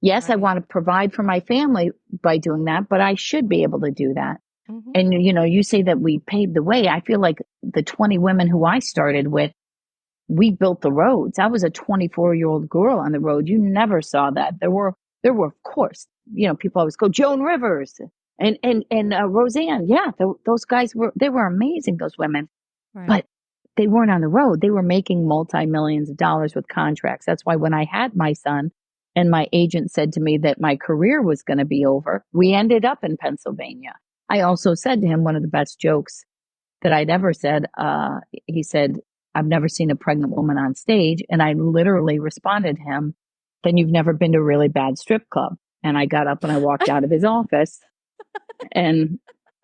Yes, I want to provide for my family by doing that, but I should be able to do that. Mm-hmm. And, you say that we paved the way. I feel like the 20 women who I started with, we built the roads. I was a 24-year-old girl on the road. You never saw that. There were, of course, people always go, Joan Rivers and Roseanne. Yeah, those guys they were amazing, those women. Right. But they weren't on the road. They were making multi-millions of dollars with contracts. That's why when I had my son and my agent said to me that my career was going to be over, we ended up in Pennsylvania. I also said to him, one of the best jokes that I'd ever said, he said, I've never seen a pregnant woman on stage. And I literally responded to him, then you've never been to a really bad strip club. And I got up and I walked out of his office, and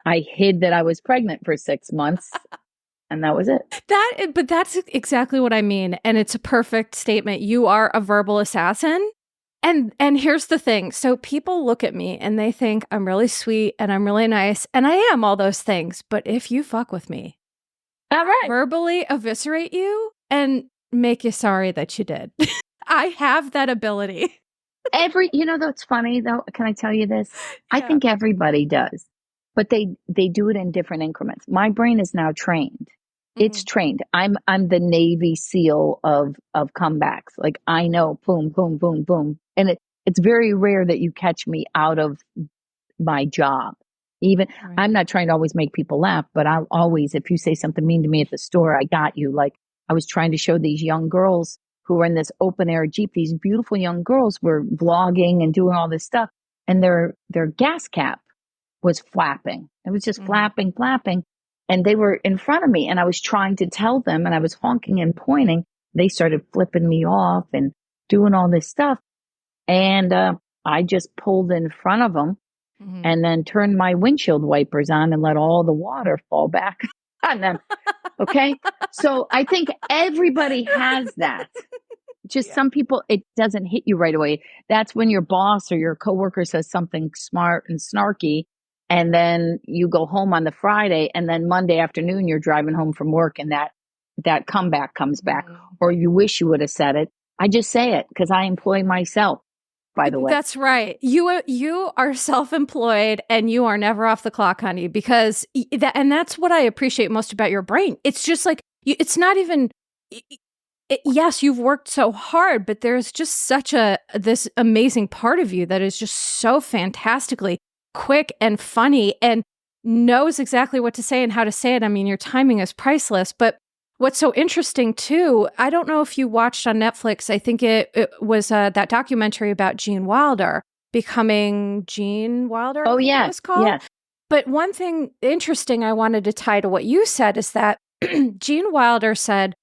I hid that I was pregnant for 6 months. And that was it. But that's exactly what I mean. And it's a perfect statement. You are a verbal assassin. And here's the thing. So people look at me and they think I'm really sweet and I'm really nice. And I am all those things. But if you fuck with me, all right, verbally eviscerate you and make you sorry that you did. I have that ability. That's funny though. Can I tell you this? Yeah. I think everybody does, but they do it in different increments. My brain is now trained. Mm-hmm. It's trained. I'm the Navy SEAL of comebacks. Like, I know, boom, boom, boom, boom. And it's very rare that you catch me out of my job. Even I'm not trying to always make people laugh, but I'll always, if you say something mean to me at the store, I got you. Like, I was trying to show these young girls who were in this open air Jeep. These beautiful young girls were vlogging and doing all this stuff, and their gas cap was flapping. It was just flapping. And they were in front of me, and I was trying to tell them, and I was honking and pointing. They started flipping me off and doing all this stuff. And I just pulled in front of them and then turned my windshield wipers on and let all the water fall back on them. Okay. So I think everybody has that. just some people, it doesn't hit you right away. That's when your boss or your coworker says something smart and snarky, and then you go home on the Friday, and then Monday afternoon you're driving home from work, and that comeback comes back, or you wish you would have said it. I just say it because I employ myself, by the way. That's right. You are self-employed and you are never off the clock, honey, because and that's what I appreciate most about your brain. It's just like it's not even yes, you've worked so hard, but there's just such this amazing part of you that is just so fantastically quick and funny and knows exactly what to say and how to say it. I mean, your timing is priceless, but what's so interesting too, I don't know if you watched on Netflix, I think it was that documentary about Gene Wilder, Becoming Gene Wilder. Oh, yeah. It was called. Yes. But one thing interesting I wanted to tie to what you said is that Gene Wilder said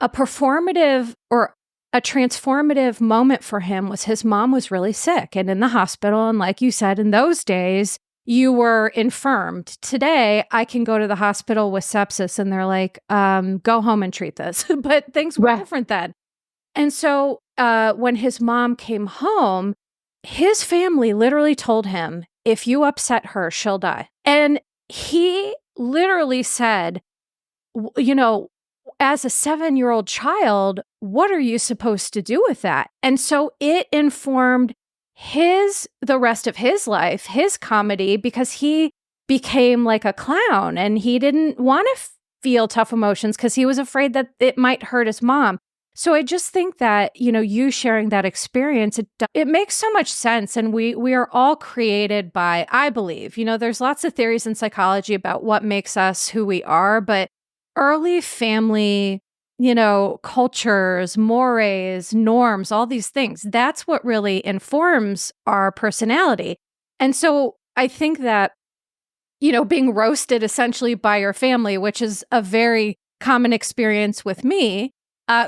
a performative or a transformative moment for him was his mom was really sick and in the hospital. And like you said, in those days, you were infirmed. Today, I can go to the hospital with sepsis and they're like, go home and treat this. But things were different then. And so when his mom came home, his family literally told him, if you upset her, she'll die. And he literally said, you know, as a 7-year-old child, what are you supposed to do with that? And so it informed the rest of his life, his comedy, because he became like a clown and he didn't want to feel tough emotions because he was afraid that it might hurt his mom. So I just think that, you know, you sharing that experience, it makes so much sense. And we are all created by, I believe, you know, there's lots of theories in psychology about what makes us who we are, but early family, you know, cultures, mores, norms, all these things, that's what really informs our personality. And so I think that, you know, being roasted essentially by your family, which is a very common experience with me,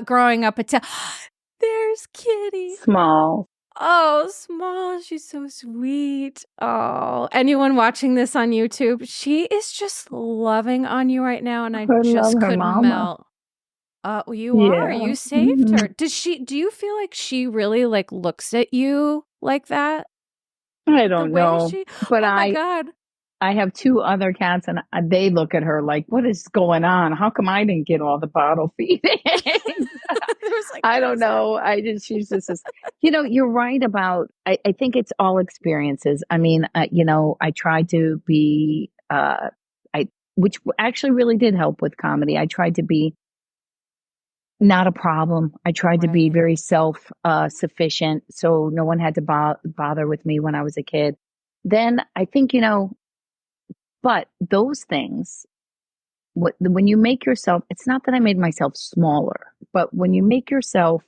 growing up, there's Kitty. Small. Oh, Small. She's so sweet. Oh, anyone watching this on YouTube, she is just loving on you right now. And I just couldn't melt. You are. You saved her. Do you feel like she really like looks at you like that? I don't know. But oh my God. I have 2 other cats and they look at her like, what is going on? How come I didn't get all the bottle feeding? I don't know. She's just, you know, you're right about, I think it's all experiences. I mean, you know, I tried to be, which actually really did help with comedy. I tried to be not a problem. I tried to be very sufficient. So no one had to bother with me when I was a kid. Then I think, you know, but those things, when you make yourself, it's not that I made myself smaller, but when you make yourself,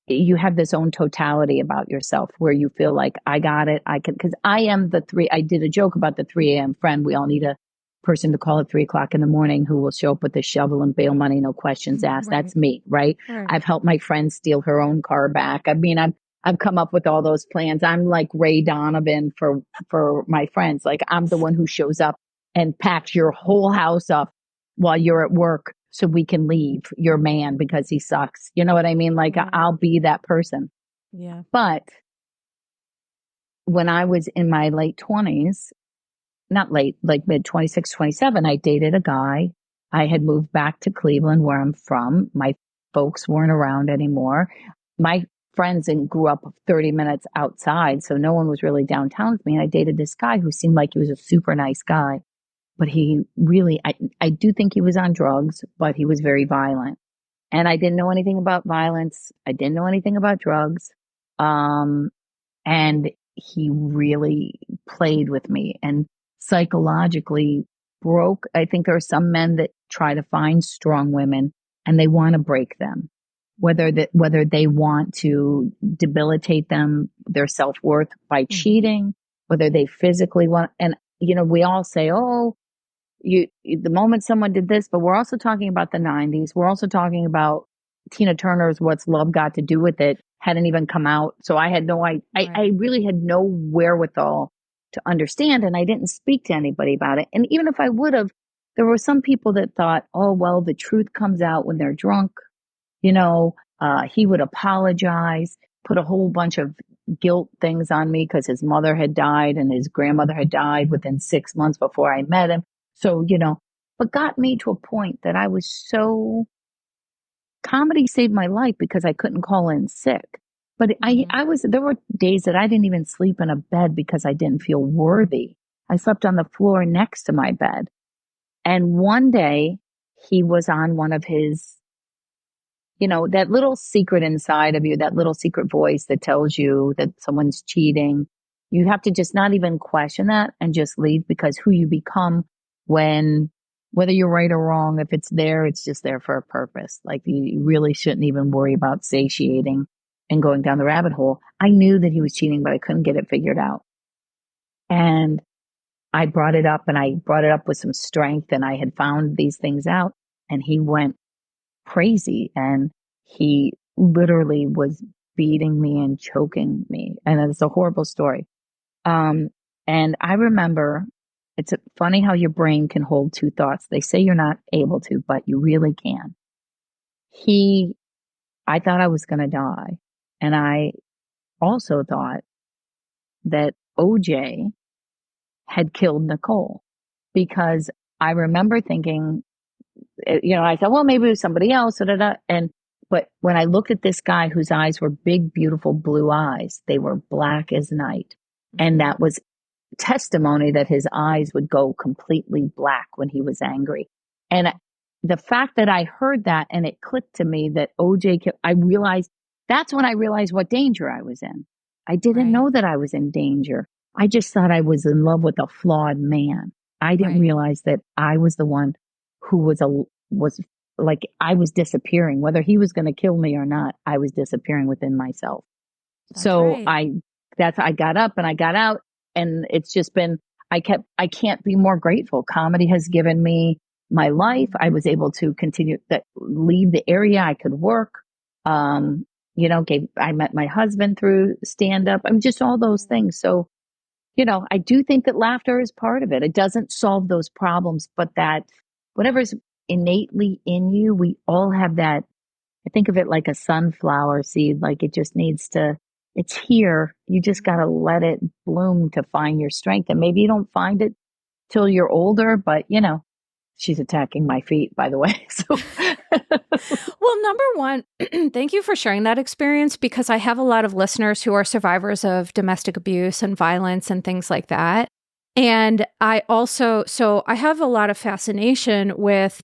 you have this own totality about yourself where you feel like I got it. I can, because I am I did a joke about the 3 a.m. friend. We all need a person to call at 3 o'clock in the morning who will show up with a shovel and bail money, no questions asked. Right. That's me, right? I've helped my friend steal her own car back. I mean, I've come up with all those plans. I'm like Ray Donovan for my friends. Like I'm the one who shows up and packs your whole house up while you're at work so we can leave your man because he sucks. You know what I mean? Like I'll be that person. Yeah. But when I was in my late 20s, not late, like mid 26, 27, I dated a guy. I had moved back to Cleveland where I'm from. My folks weren't around anymore. My friends and grew up 30 minutes outside. So no one was really downtown with me. And I dated this guy who seemed like he was a super nice guy, but he really, I do think he was on drugs, but he was very violent. And I didn't know anything about violence. I didn't know anything about drugs. And he really played with me and psychologically broke. I think there are some men that try to find strong women and they want to break them. Whether they want to debilitate them, their self-worth by cheating, whether they physically want, and you know, we all say, oh, the moment someone did this, but we're also talking about the 90s. We're also talking about Tina Turner's What's Love Got to Do with It hadn't even come out. So I had I really had no wherewithal to understand, and I didn't speak to anybody about it. And even if I would have, there were some people that thought, oh, well, the truth comes out when they're drunk. You know, He would apologize, put a whole bunch of guilt things on me because his mother had died and his grandmother had died within 6 months before I met him. So, but got me to a point that I was so comedy saved my life because I couldn't call in sick. But there were days that I didn't even sleep in a bed because I didn't feel worthy. I slept on the floor next to my bed. And one day he was on one of his, that little secret inside of you, that little secret voice that tells you that someone's cheating. You have to just not even question that and just leave, because who you become whether you're right or wrong, if it's there, it's just there for a purpose. Like, you really shouldn't even worry about satiating and going down the rabbit hole. I knew that he was cheating, but I couldn't get it figured out. And I brought it up, and I brought it up with some strength, and I had found these things out, and he went crazy, and he literally was beating me and choking me. And it's a horrible story. And I remember, it's funny how your brain can hold two thoughts. They say you're not able to, but you really can. I thought I was going to die. And I also thought that OJ had killed Nicole, because I remember thinking, I thought, well, maybe it was somebody else. But when I looked at this guy whose eyes were big, beautiful blue eyes, they were black as night. And that was testimony that his eyes would go completely black when he was angry. And the fact that I heard that and it clicked to me that that's when I realized what danger I was in. I didn't know that I was in danger. I just thought I was in love with a flawed man. I didn't realize that I was the one who was like, I was disappearing. Whether he was going to kill me or not, I was disappearing within myself. I got up and I got out, and it's just been, I can't be more grateful. Comedy has given me my life. I was able to leave the area. I could work. I met my husband through stand-up. I'm just all those things. So, I do think that laughter is part of it. It doesn't solve those problems, but that whatever's innately in you, we all have that. I think of it like a sunflower seed. Like, it just it's here. You just got to let it bloom to find your strength. And maybe you don't find it till you're older, but she's attacking my feet, by the way. So, well, number one, thank you for sharing that experience, because I have a lot of listeners who are survivors of domestic abuse and violence and things like that. And I have a lot of fascination with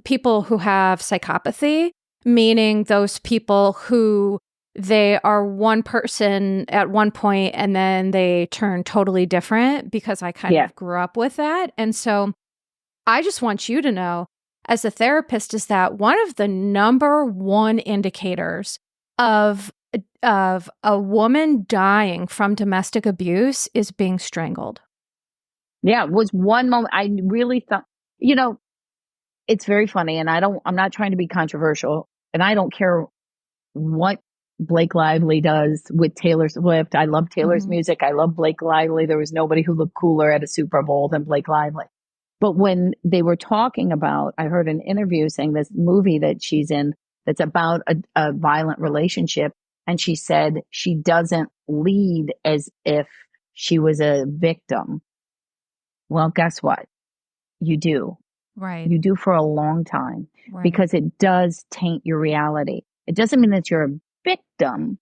people who have psychopathy, meaning those people who they are one person at one point and then they turn totally different, because I kind of grew up with that. And so I just want you to know, as a therapist, is that one of the number one indicators of a woman dying from domestic abuse is being strangled. Yeah, it was one moment I really thought, it's very funny, and I'm not trying to be controversial, and I don't care what Blake Lively does with Taylor Swift. I love Taylor's music. I love Blake Lively. There was nobody who looked cooler at a Super Bowl than Blake Lively. But when they were talking about, I heard an interview saying this movie that she's in that's about a violent relationship, and she said she doesn't lead as if she was a victim. Well, guess what? You do. Right. You do for a long time, because it does taint your reality. It doesn't mean that you're a victim,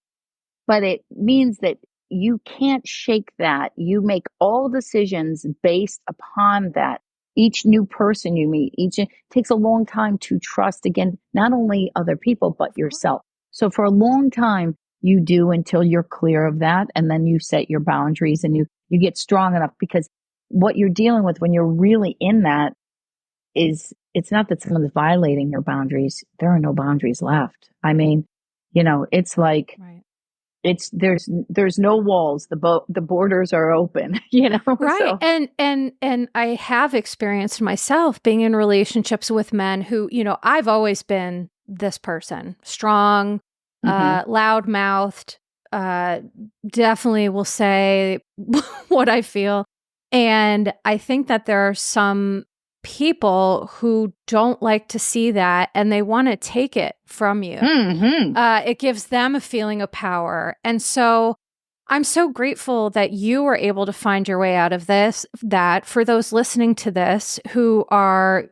but it means that you can't shake that. You make all decisions based upon that. Each new person you meet, it takes a long time to trust, again, not only other people, but yourself. So for a long time, you do, until you're clear of that. And then you set your boundaries, and you get strong enough, because what you're dealing with when you're really in that is, it's not that someone's violating your boundaries. There are no boundaries left. I mean, it's like, there's no walls. The borders are open, Right. So. And I have experienced myself being in relationships with men who, I've always been this person, strong, loud-mouthed, definitely will say what I feel. And I think that there are some people who don't like to see that and they want to take it from you. Mm-hmm. It gives them a feeling of power. And so I'm so grateful that you were able to find your way out of this, that for those listening to this who are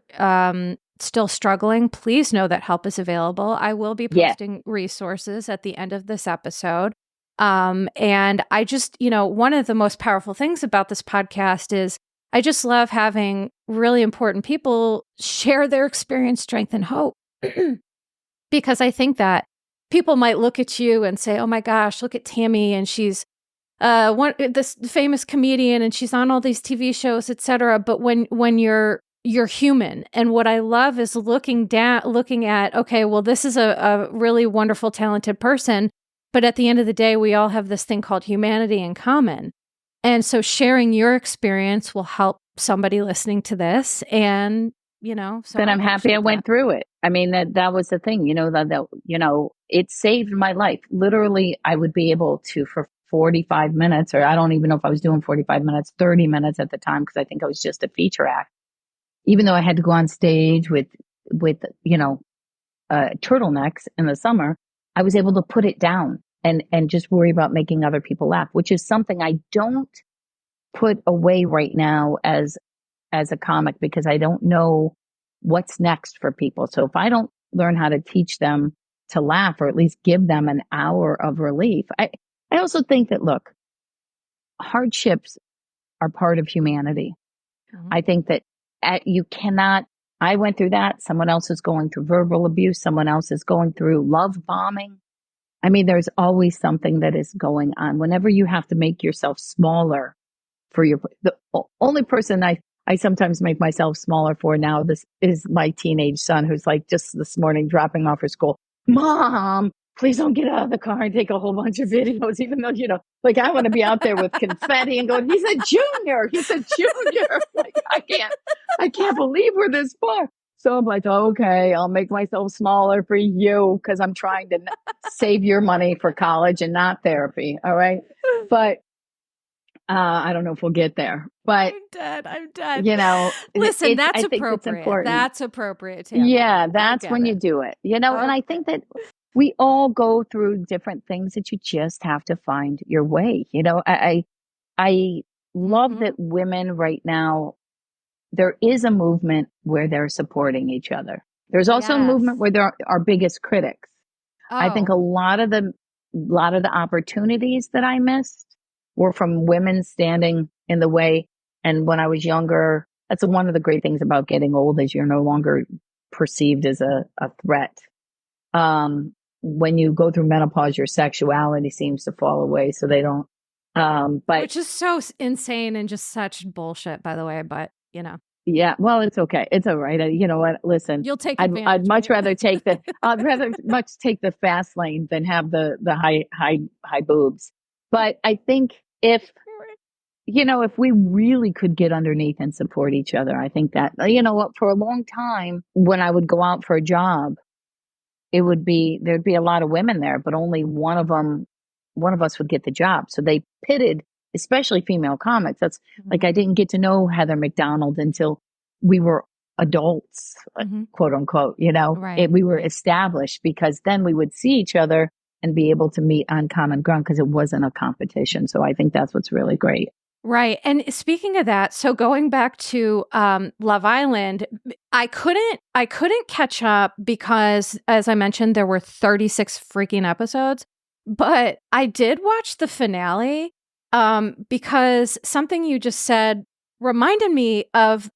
still struggling, please know that help is available. I will be posting resources at the end of this episode. And I just, one of the most powerful things about this podcast is I just love having really important people share their experience, strength, and hope. Because I think that people might look at you and say, oh my gosh, look at Tammy, and she's this famous comedian and she's on all these TV shows, etc. But when you're human, and what I love is looking at, okay, well, this is a really wonderful, talented person, but at the end of the day, we all have this thing called humanity in common. And so sharing your experience will help somebody listening to this. And, so then I'm happy I went through it. I mean, that was the thing, that it saved my life. Literally, I would be able to, for 45 minutes, or I don't even know if I was doing 45 minutes, 30 minutes at the time, because I think I was just a feature act. Even though I had to go on stage with turtlenecks in the summer, I was able to put it down and just worry about making other people laugh, which is something I don't put away right now as a comic, because I don't know what's next for people. So if I don't learn how to teach them to laugh, or at least give them an hour of relief, I also think that, look, hardships are part of humanity. Mm-hmm. I think that you cannot, I went through that. Someone else is going through verbal abuse. Someone else is going through love bombing. I mean, there's always something that is going on. Whenever you have to make yourself smaller for the only person I sometimes make myself smaller for now, this is my teenage son, who's like just this morning dropping off for school. Mom, please don't get out of the car and take a whole bunch of videos, even though, like I want to be out there with confetti and going, he's a junior. Like, I can't believe we're this far. So I'm like, okay, I'll make myself smaller for you, because I'm trying to save your money for college and not therapy. All right. But I don't know if we'll get there, but I'm dead. Listen, that's I think appropriate. it's important. That's appropriate. Tammy. Yeah, that's when you do it, and I think that we all go through different things that you just have to find your way. I love that women right now, there is a movement where they're supporting each other. There's also a movement where they're our biggest critics. Oh. I think a lot of the opportunities that I missed were from women standing in the way. And when I was younger, that's one of the great things about getting old, is you're no longer perceived as a threat. When you go through menopause, your sexuality seems to fall away, so they don't. But which is so insane and just such bullshit, by the way. But yeah, well, it's okay. It's all right. You know what? Listen, you'll take advantage. I'd much rather take take the fast lane than have the high boobs. But I think if we really could get underneath and support each other, I think that, for a long time, when I would go out for a job, there'd be a lot of women there, but only one of us would get the job. So they pitted, especially female comics. That's like, I didn't get to know Heather McDonald until we were adults, quote unquote, right. We were established, because then we would see each other and be able to meet on common ground, because it wasn't a competition. So I think that's what's really great. Right. And speaking of that, so going back to Love Island, I couldn't catch up because, as I mentioned, there were 36 freaking episodes, but I did watch the finale because something you just said reminded me of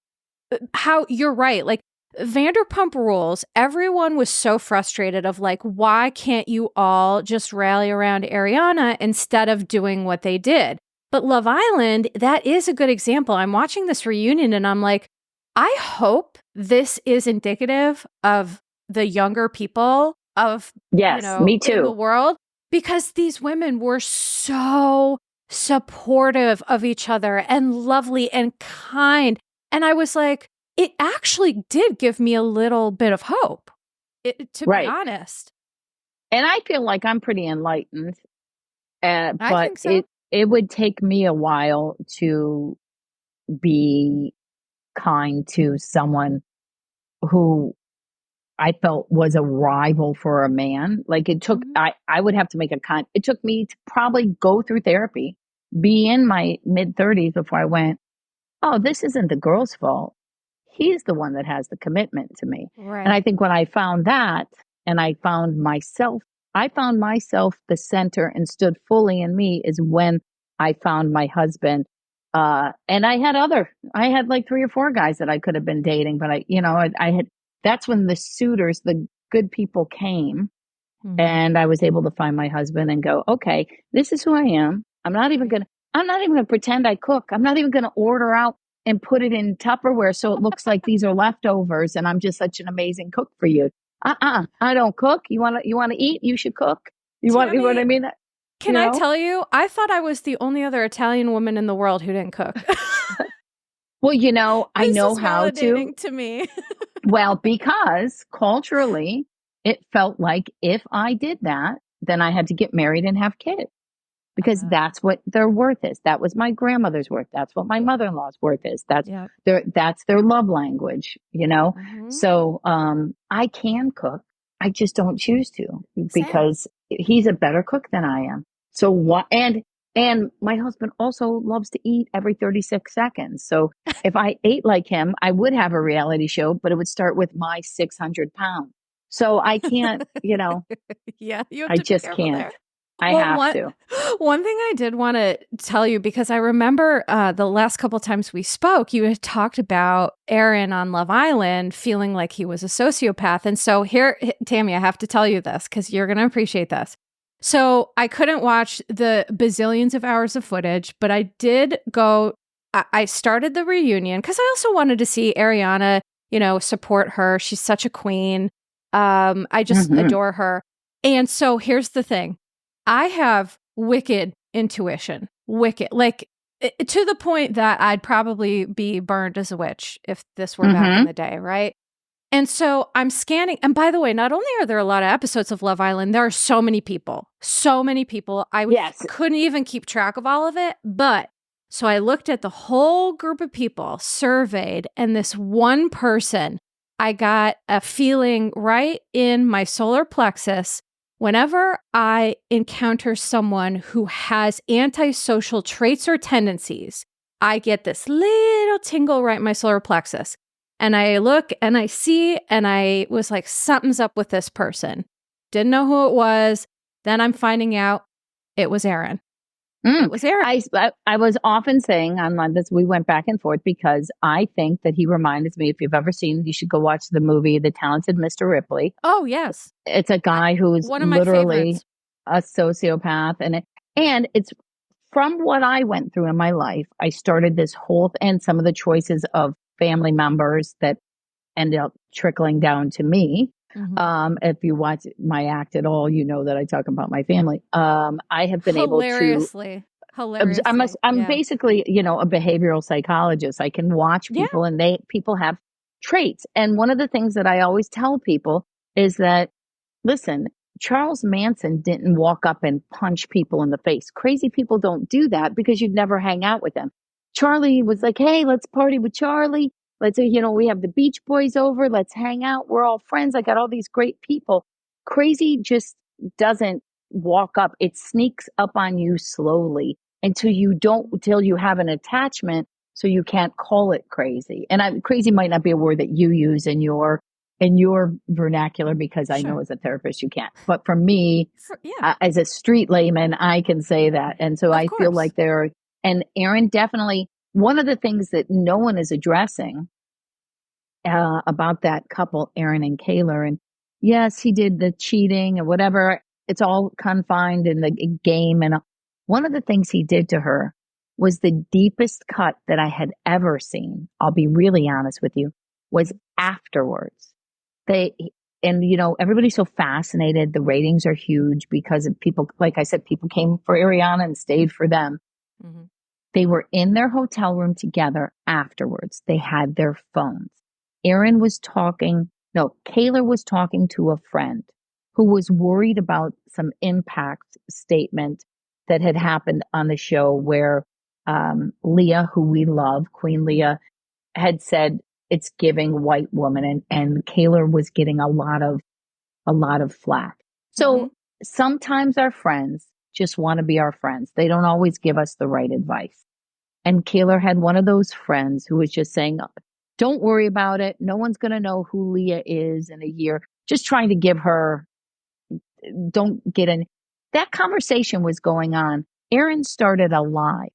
how you're right. Like, Vanderpump Rules, everyone was so frustrated of like, why can't you all just rally around Ariana instead of doing what they did? But Love Island, that is a good example. I'm watching this reunion and I'm like, I hope this is indicative of the younger people of me too. in the world, because these women were so supportive of each other and lovely and kind. And I was like, it actually did give me a little bit of hope, to be honest. And I feel like I'm pretty enlightened, I but think so. It would take me a while to be kind to someone who I felt was a rival for a man. Like it took, I would have to make it took me to probably go through therapy, be in my mid 30s before I went, oh, this isn't the girl's fault. He's the one that has the commitment to me. Right. And I think when I found that and I found myself the center and stood fully in me is when I found my husband. And I had like 3 or 4 guys that I could have been dating, but that's when the suitors, the good people came. And I was able to find my husband and go, okay, this is who I am. I'm not even going to pretend I cook. I'm not even going to order out and put it in Tupperware so it looks like these are leftovers and I'm just such an amazing cook for you. I don't cook. You want to eat? You should cook. You know what I mean? Can I tell you? I thought I was the only other Italian woman in the world who didn't cook. Well, I know how to me. Well, because culturally, it felt like if I did that, then I had to get married and have kids because that's what their worth is. That was my grandmother's worth. That's what my mother-in-law's worth is. That's their love language, So, I can cook. I just don't choose to because he's a better cook than I am. So what, and my husband also loves to eat every 36 seconds. So if I ate like him, I would have a reality show, but it would start with my 600 pounds. So I can't, Yeah, you have I to just be can't. there. I have to. One thing I did want to tell you, because I remember the last couple times we spoke, you had talked about Aaron on Love Island feeling like he was a sociopath. And so here, Tammy, I have to tell you this because you're going to appreciate this. So I couldn't watch the bazillions of hours of footage, but I did go, I started the reunion because I also wanted to see Ariana, support her. She's such a queen. I just adore her. And so here's the thing. I have wicked intuition, like to the point that I'd probably be burned as a witch if this were back in the day, right? And so I'm scanning. And by the way, not only are there a lot of episodes of Love Island, there are so many people. I couldn't even keep track of all of it. But so I looked at the whole group of people surveyed, and this one person, I got a feeling right in my solar plexus. Whenever I encounter someone who has antisocial traits or tendencies, I get this little tingle right in my solar plexus. And I look and I see, and I was like, something's up with this person. Didn't know who it was. Then I'm finding out it was Aaron. It was Aaron. I was often saying on this, we went back and forth because I think that he reminds me, if you've ever seen, you should go watch the movie, The Talented Mr. Ripley. Oh, yes. It's a guy who's literally a sociopath. And it's from what I went through in my life. I started this whole, and some of the choices of family members that ended up trickling down to me. If you watch my act at all, you know that I talk about my family. I have been able to hilariously. I'm basically, a behavioral psychologist. I can watch people and people have traits. And one of the things that I always tell people is that, listen, Charles Manson didn't walk up and punch people in the face. Crazy people don't do that because you'd never hang out with them. Charlie was like, hey, let's party with Charlie. Let's say, we have the Beach Boys over. Let's hang out. We're all friends. I got all these great people. Crazy just doesn't walk up. It sneaks up on you slowly until you have an attachment. So you can't call it crazy. And crazy might not be a word that you use in your vernacular, because I know as a therapist you can't. But for me, as a street layman, I can say that. And so I feel like and Aaron definitely, one of the things that no one is addressing about that couple, Aaron and Kayla, and yes, he did the cheating or whatever. It's all confined in the game. And one of the things he did to her was the deepest cut that I had ever seen. I'll be really honest with you, was afterwards. Everybody's so fascinated. The ratings are huge because of people. Like I said, people came for Ariana and stayed for them. They were in their hotel room together afterwards. They had their phones. Kayla was talking to a friend who was worried about some impact statement that had happened on the show where Leah, who we love, Queen Leah, had said it's giving white woman, and Kayla was getting a lot of flack. Mm-hmm. So sometimes our friends just want to be our friends. They don't always give us the right advice. And Kayla had one of those friends who was just saying, don't worry about it. No one's going to know who Leah is in a year. Just trying to give her, don't get in. That conversation was going on. Erin started a lie.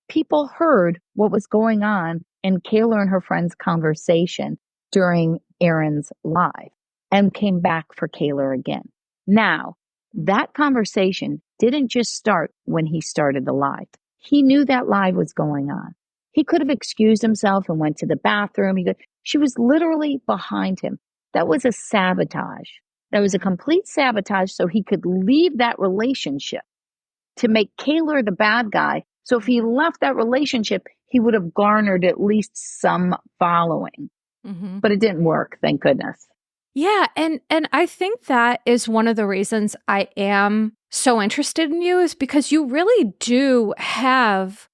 People heard what was going on in Kayla and her friend's conversation during Erin's live and came back for Kayla again. Now, that conversation didn't just start when he started the live. He knew that live was going on. He could have excused himself and went to the bathroom. She was literally behind him. That was a sabotage. That was a complete sabotage so he could leave that relationship to make Kayla the bad guy. So if he left that relationship, he would have garnered at least some following. Mm-hmm. But it didn't work, thank goodness. Yeah, and I think that is one of the reasons I am so interested in you, is because you really do have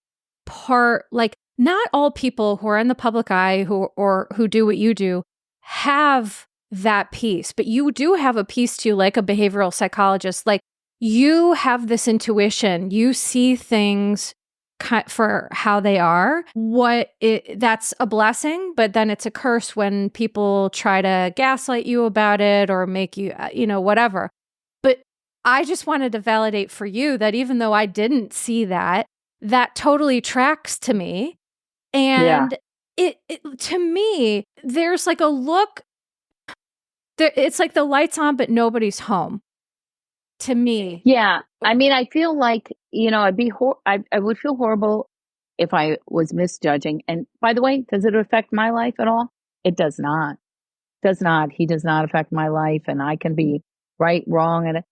like, not all people who are in the public eye who do what you do have that piece, but you do have a piece to you, like a behavioral psychologist. Like, you have this intuition, you see things for how they are. That's a blessing, but then it's a curse when people try to gaslight you about it or make you, whatever. But I just wanted to validate for you that even though I didn't see that, that totally tracks to me. And it to me, there's like a look there. It's like the lights on, but nobody's home. To me. Yeah. I mean, I feel like, I would feel horrible if I was misjudging. And by the way, does it affect my life at all? It does not. Does not. He does not affect my life, and I can be right, wrong. And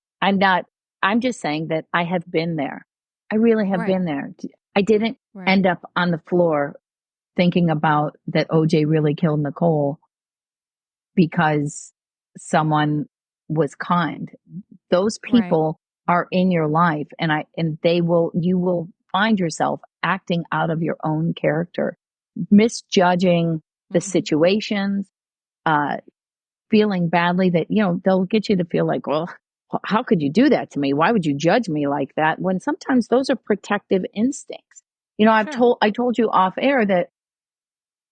I'm just saying that I have been there. I really have been there. I didn't end up on the floor thinking about that OJ really killed Nicole because someone was kind. Those people are in your life, and you will find yourself acting out of your own character, misjudging the situations, feeling badly that, they'll get you to feel like, well, how could you do that to me? Why would you judge me like that? When sometimes those are protective instincts. I told you off air that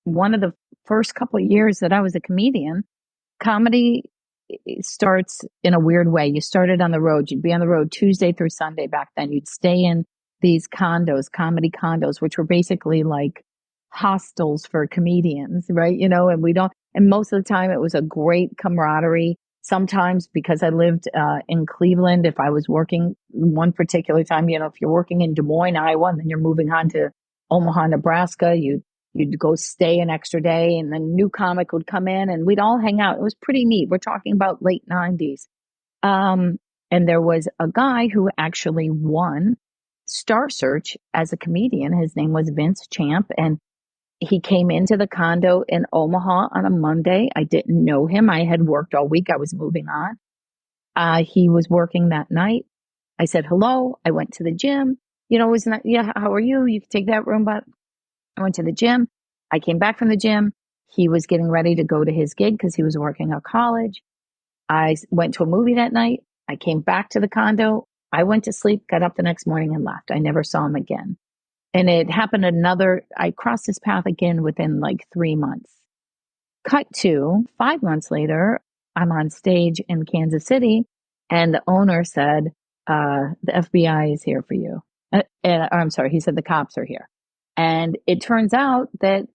one of the first couple of years that I was a comedian, comedy starts in a weird way. You started on the road. You'd be on the road Tuesday through Sunday back then. You'd stay in these condos, comedy condos, which were basically like hostels for comedians, right? And most of the time it was a great camaraderie. Sometimes because I lived in Cleveland, if I was working one particular time, if you're working in Des Moines, Iowa, and then you're moving on to Omaha, Nebraska, you'd go stay an extra day, and then a new comic would come in and we'd all hang out. It was pretty neat. We're talking about late 90s. And there was a guy who actually won Star Search as a comedian. His name was Vince Champ, and he came into the condo in Omaha on a Monday. I didn't know him. I had worked all week. I was moving on. He was working that night. I said, hello. I went to the gym. How are you? You can take that room, but I went to the gym. I came back from the gym. He was getting ready to go to his gig because he was working at college. I went to a movie that night. I came back to the condo. I went to sleep, got up the next morning and left. I never saw him again. And it happened I crossed his path again within like 3 months. Cut to 5 months later, I'm on stage in Kansas City, and the owner said, the FBI is here for you. I'm sorry, he said the cops are here. And it turns out that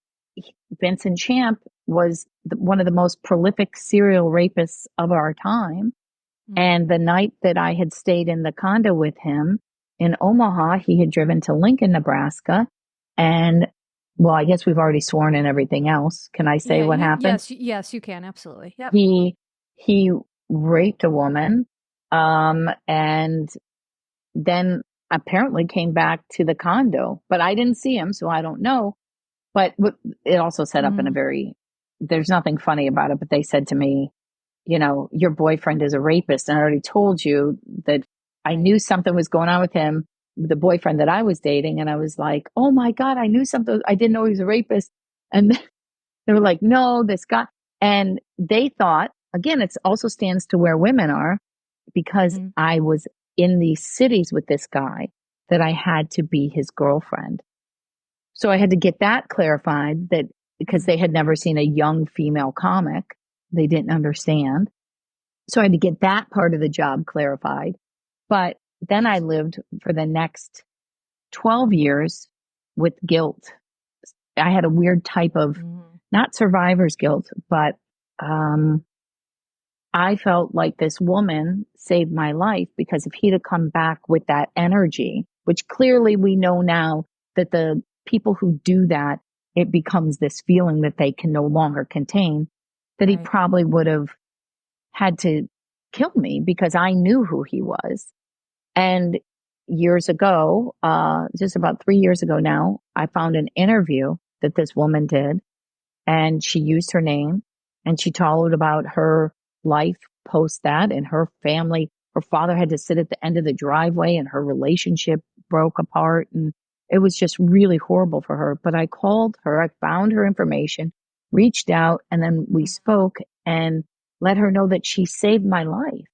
Vincent Champ was one of the most prolific serial rapists of our time. And the night that I had stayed in the condo with him in Omaha, he had driven to Lincoln, Nebraska. And well, I guess we've already sworn and everything else. Can I say what happened? Yes, you can. Absolutely. Yep. He raped a woman, and then apparently came back to the condo, but I didn't see him, so I don't know. But it also set up in there's nothing funny about it, but they said to me, your boyfriend is a rapist. And I already told you that I knew something was going on with him, the boyfriend that I was dating. And I was like, oh my God, I knew something. I didn't know he was a rapist. And They were like, no, this guy. And they thought, again, it also stands to where women are, because I was in these cities with this guy, that I had to be his girlfriend. So I had to get that clarified, that because they had never seen a young female comic, they didn't understand. So I had to get that part of the job clarified. But then I lived for the next 12 years with guilt. I had a weird type of, not survivor's guilt, but I felt like this woman saved my life, because if he'd have come back with that energy, which clearly we know now that the people who do that, it becomes this feeling that they can no longer contain, that he probably would have had to kill me, because I knew who he was. And years ago, just about 3 years ago now, I found an interview that this woman did, and she used her name, and she told about her life post that, and her family. Her father had to sit at the end of the driveway, and her relationship broke apart, and it was just really horrible for her. But I called her, I found her information, reached out, and then we spoke and let her know that she saved my life.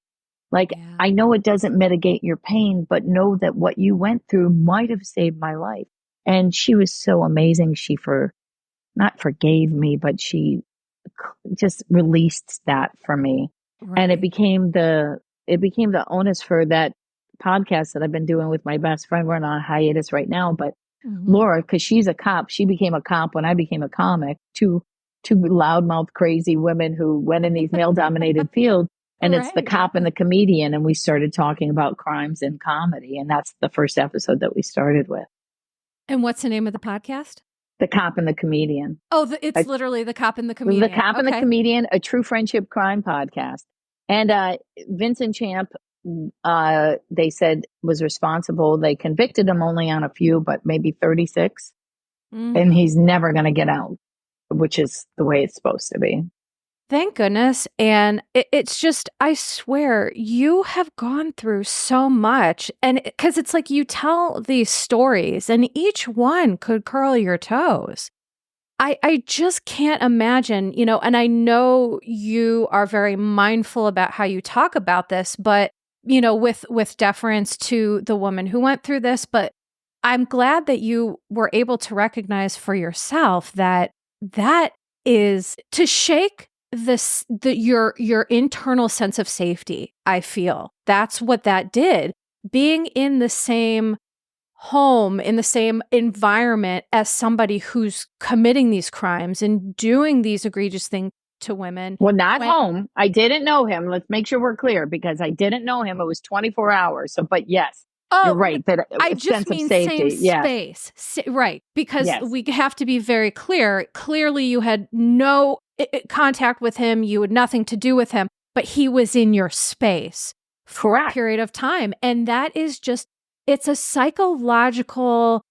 Like, I know it doesn't mitigate your pain, but know that what you went through might have saved my life. And she was so amazing. She not forgave me, but she just released that for me. And it became the onus for that podcast that I've been doing with my best friend. We're on hiatus right now, but Laura, because she's a cop, she became a cop when I became a comic. Two loudmouth crazy women who went in these male dominated fields. And it's the cop and the comedian. And we started talking about crimes in comedy. And that's the first episode that we started with. And what's the name of the podcast? The Cop and the Comedian. Oh, it's literally The Cop and the Comedian. The Cop and the Comedian, a true friendship crime podcast. And Vincent Champ, they said, was responsible. They convicted him only on a few, but maybe 36. And he's never going to get out, which is the way it's supposed to be. Thank goodness. And it's just, I swear, you have gone through so much. And because it's like you tell these stories and each one could curl your toes. I just can't imagine, and I know you are very mindful about how you talk about this, but, with deference to the woman who went through this. But I'm glad that you were able to recognize for yourself that is to shake your internal sense of safety. I feel that's what that did. Being in the same home, in the same environment as somebody who's committing these crimes and doing these egregious things to women. Well, not home. I didn't know him. Let's make sure we're clear, because I didn't know him. It was 24 hours. So, but yes. You're right. That I just mean same space. Right. Because we have to be very clear. Clearly, you had no contact with him. You had nothing to do with him, but he was in your space for a period of time. And that is just, it's a psychological,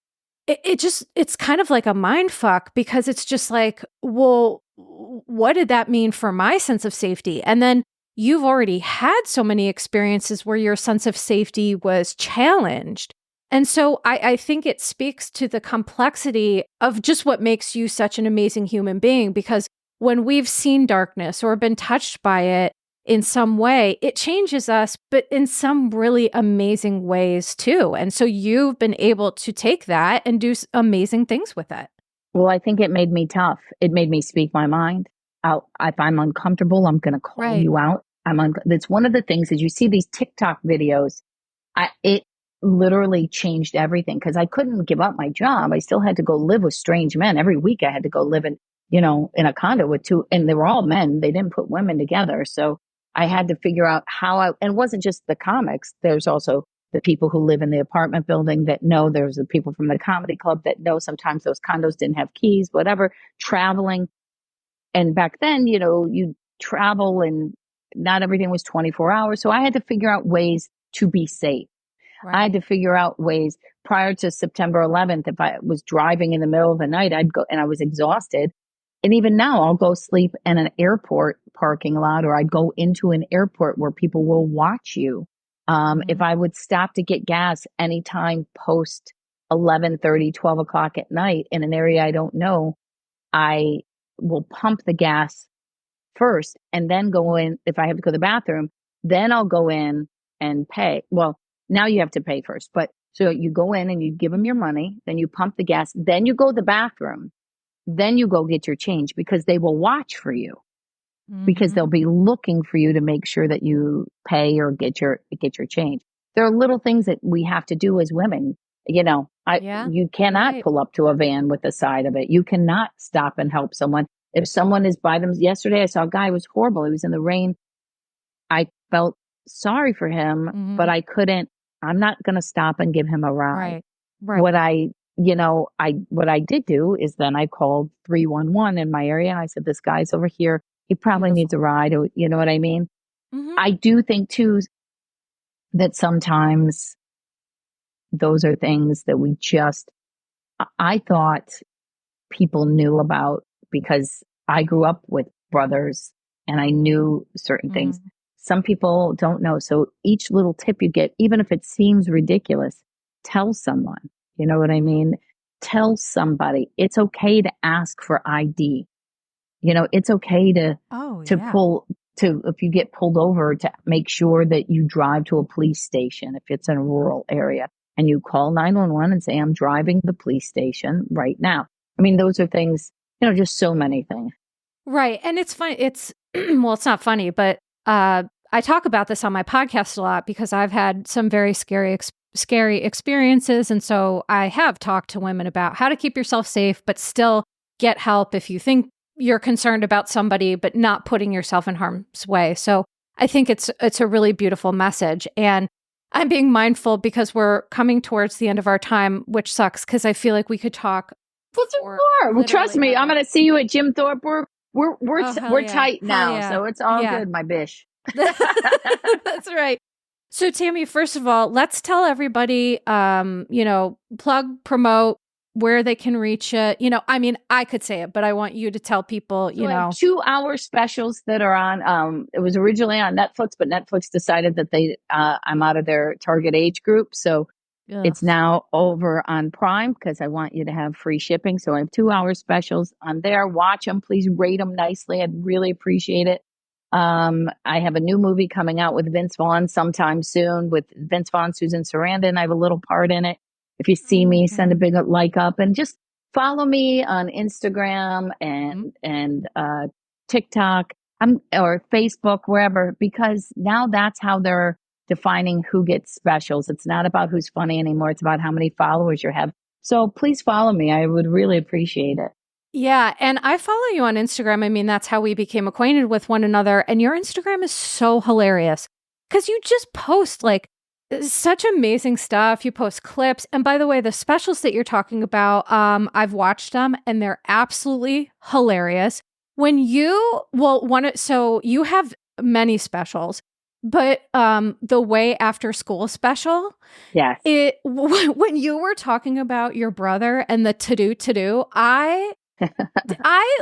it's kind of like a mind fuck, because it's just like, well, what did that mean for my sense of safety? And then you've already had so many experiences where your sense of safety was challenged. And so I think it speaks to the complexity of just what makes you such an amazing human being, because when we've seen darkness or been touched by it in some way, it changes us, but in some really amazing ways too. And so you've been able to take that and do amazing things with it. Well, I think it made me tough. It made me speak my mind. If I'm uncomfortable, I'm going to call you out. That's one of the things, is you see these TikTok videos. It literally changed everything, because I couldn't give up my job. I still had to go live with strange men. Every week I had to go live in a condo with two, and they were all men. They didn't put women together. So I had to figure out and it wasn't just the comics. There's also the people who live in the apartment building that know. There's the people from the comedy club that know sometimes those condos didn't have keys, whatever, traveling. And back then, you travel and not everything was 24 hours. So I had to figure out ways to be safe. Right. I had to figure out ways prior to September 11th. If I was driving in the middle of the night, I'd go, and I was exhausted. And even now I'll go sleep in an airport parking lot, or I'd go into an airport where people will watch you. If I would stop to get gas anytime post 11:30, 12 o'clock at night in an area I don't know, I will pump the gas first and then go in. If I have to go to the bathroom, then I'll go in and pay. Well, now you have to pay first, but so you go in and you give them your money, then you pump the gas, then you go to the bathroom, then you go get your change because they will watch for you because they'll be looking for you to make sure that you pay or get your change. There are little things that we have to do as women. You know, you cannot pull up to a van with the side of it. You cannot stop and help someone. If someone is by them, yesterday I saw a guy who was horrible. He was in the rain. I felt sorry for him, but I couldn't. I'm not going to stop and give him a ride. Right. What I did do is then I called 311 in my area and I said, this guy's over here. He probably needs a ride. You know what I mean? I do think too that sometimes those are things that I thought people knew about because I grew up with brothers and I knew certain things. Some people don't know. So each little tip you get, even if it seems ridiculous, tell someone. You know what I mean? Tell somebody. It's okay to ask for ID. You know, it's okay if you get pulled over, to make sure that you drive to a police station if it's in a rural area and you call 911 and say, I'm driving to the police station right now. I mean, those are things, you know, just so many things. Right. And it's funny. It's, well, it's not funny, but I talk about this on my podcast a lot because I've had some very scary experiences. And so I have talked to women about how to keep yourself safe, but still get help if you think you're concerned about somebody, but not putting yourself in harm's way. So I think it's a really beautiful message. And I'm being mindful because we're coming towards the end of our time, which sucks because I feel like we could talk. Well, trust me, I'm going to see you at Jim Thorpe. We're tight now, so it's all good, my bish. That's right. So Tammy, first of all, let's tell everybody, plug, promote, where they can reach you. You know, I mean, I could say it, but I want you to tell people, So I have 2-hour specials that are on, it was originally on Netflix, but Netflix decided that I'm out of their target age group. So it's now over on Prime because I want you to have free shipping. So I have 2-hour specials on there. Watch them. Please rate them nicely. I'd really appreciate it. I have a new movie coming out with Vince Vaughn sometime soon with Vince Vaughn, Susan Sarandon. I have a little part in it. If you see me, send a big like up and just follow me on Instagram and TikTok or Facebook, wherever, because now that's how they're defining who gets specials. It's not about who's funny anymore. It's about how many followers you have. So please follow me. I would really appreciate it. Yeah. And I follow you on Instagram. I mean, that's how we became acquainted with one another. And your Instagram is so hilarious because you just post like such amazing stuff. You post clips. And by the way, the specials that you're talking about, I've watched them and they're absolutely hilarious. So you have many specials, but the Way After School special, yes. When you were talking about your brother and the to-do, I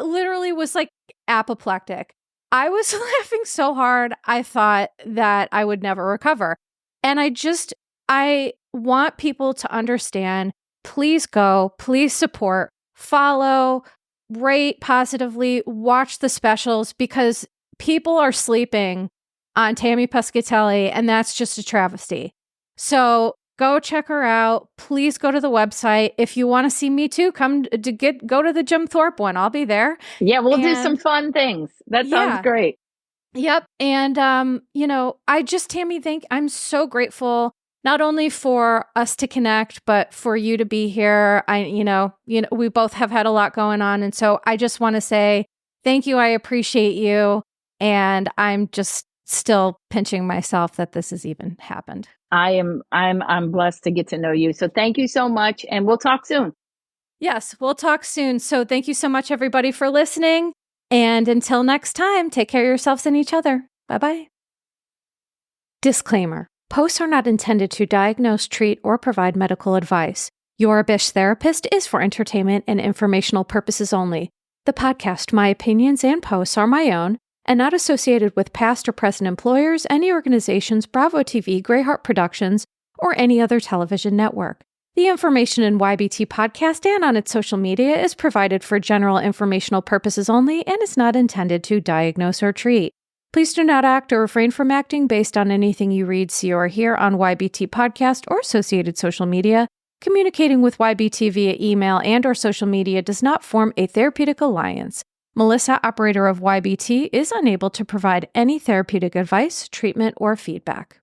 literally was like apoplectic. I was laughing so hard, I thought that I would never recover. And I want people to understand, please go, please support, follow, rate positively, watch the specials because people are sleeping on Tammy Pescatelli and that's just a travesty. So go check her out. Please go to the website. If you want to see me too, go to the Jim Thorpe one. I'll be there. Yeah, we'll do some fun things. That sounds great. Yep. And, Tammy, I'm so grateful not only for us to connect, but for you to be here. We both have had a lot going on. And so I just want to say thank you. I appreciate you. And I'm just still pinching myself that this has even happened. I'm blessed to get to know you. So thank you so much. And we'll talk soon. Yes, we'll talk soon. So thank you so much, everybody, for listening. And until next time, take care of yourselves and each other. Bye-bye. Disclaimer. Posts are not intended to diagnose, treat, or provide medical advice. Your Bish Therapist is for entertainment and informational purposes only. The podcast, my opinions, and posts are my own and not associated with past or present employers, any organizations, Bravo TV, Greyheart Productions, or any other television network. The information in YBT podcast and on its social media is provided for general informational purposes only and is not intended to diagnose or treat. Please do not act or refrain from acting based on anything you read, see, or hear on YBT podcast or associated social media. Communicating with YBT via email and or social media does not form a therapeutic alliance. Melissa, operator of YBT, is unable to provide any therapeutic advice, treatment, or feedback.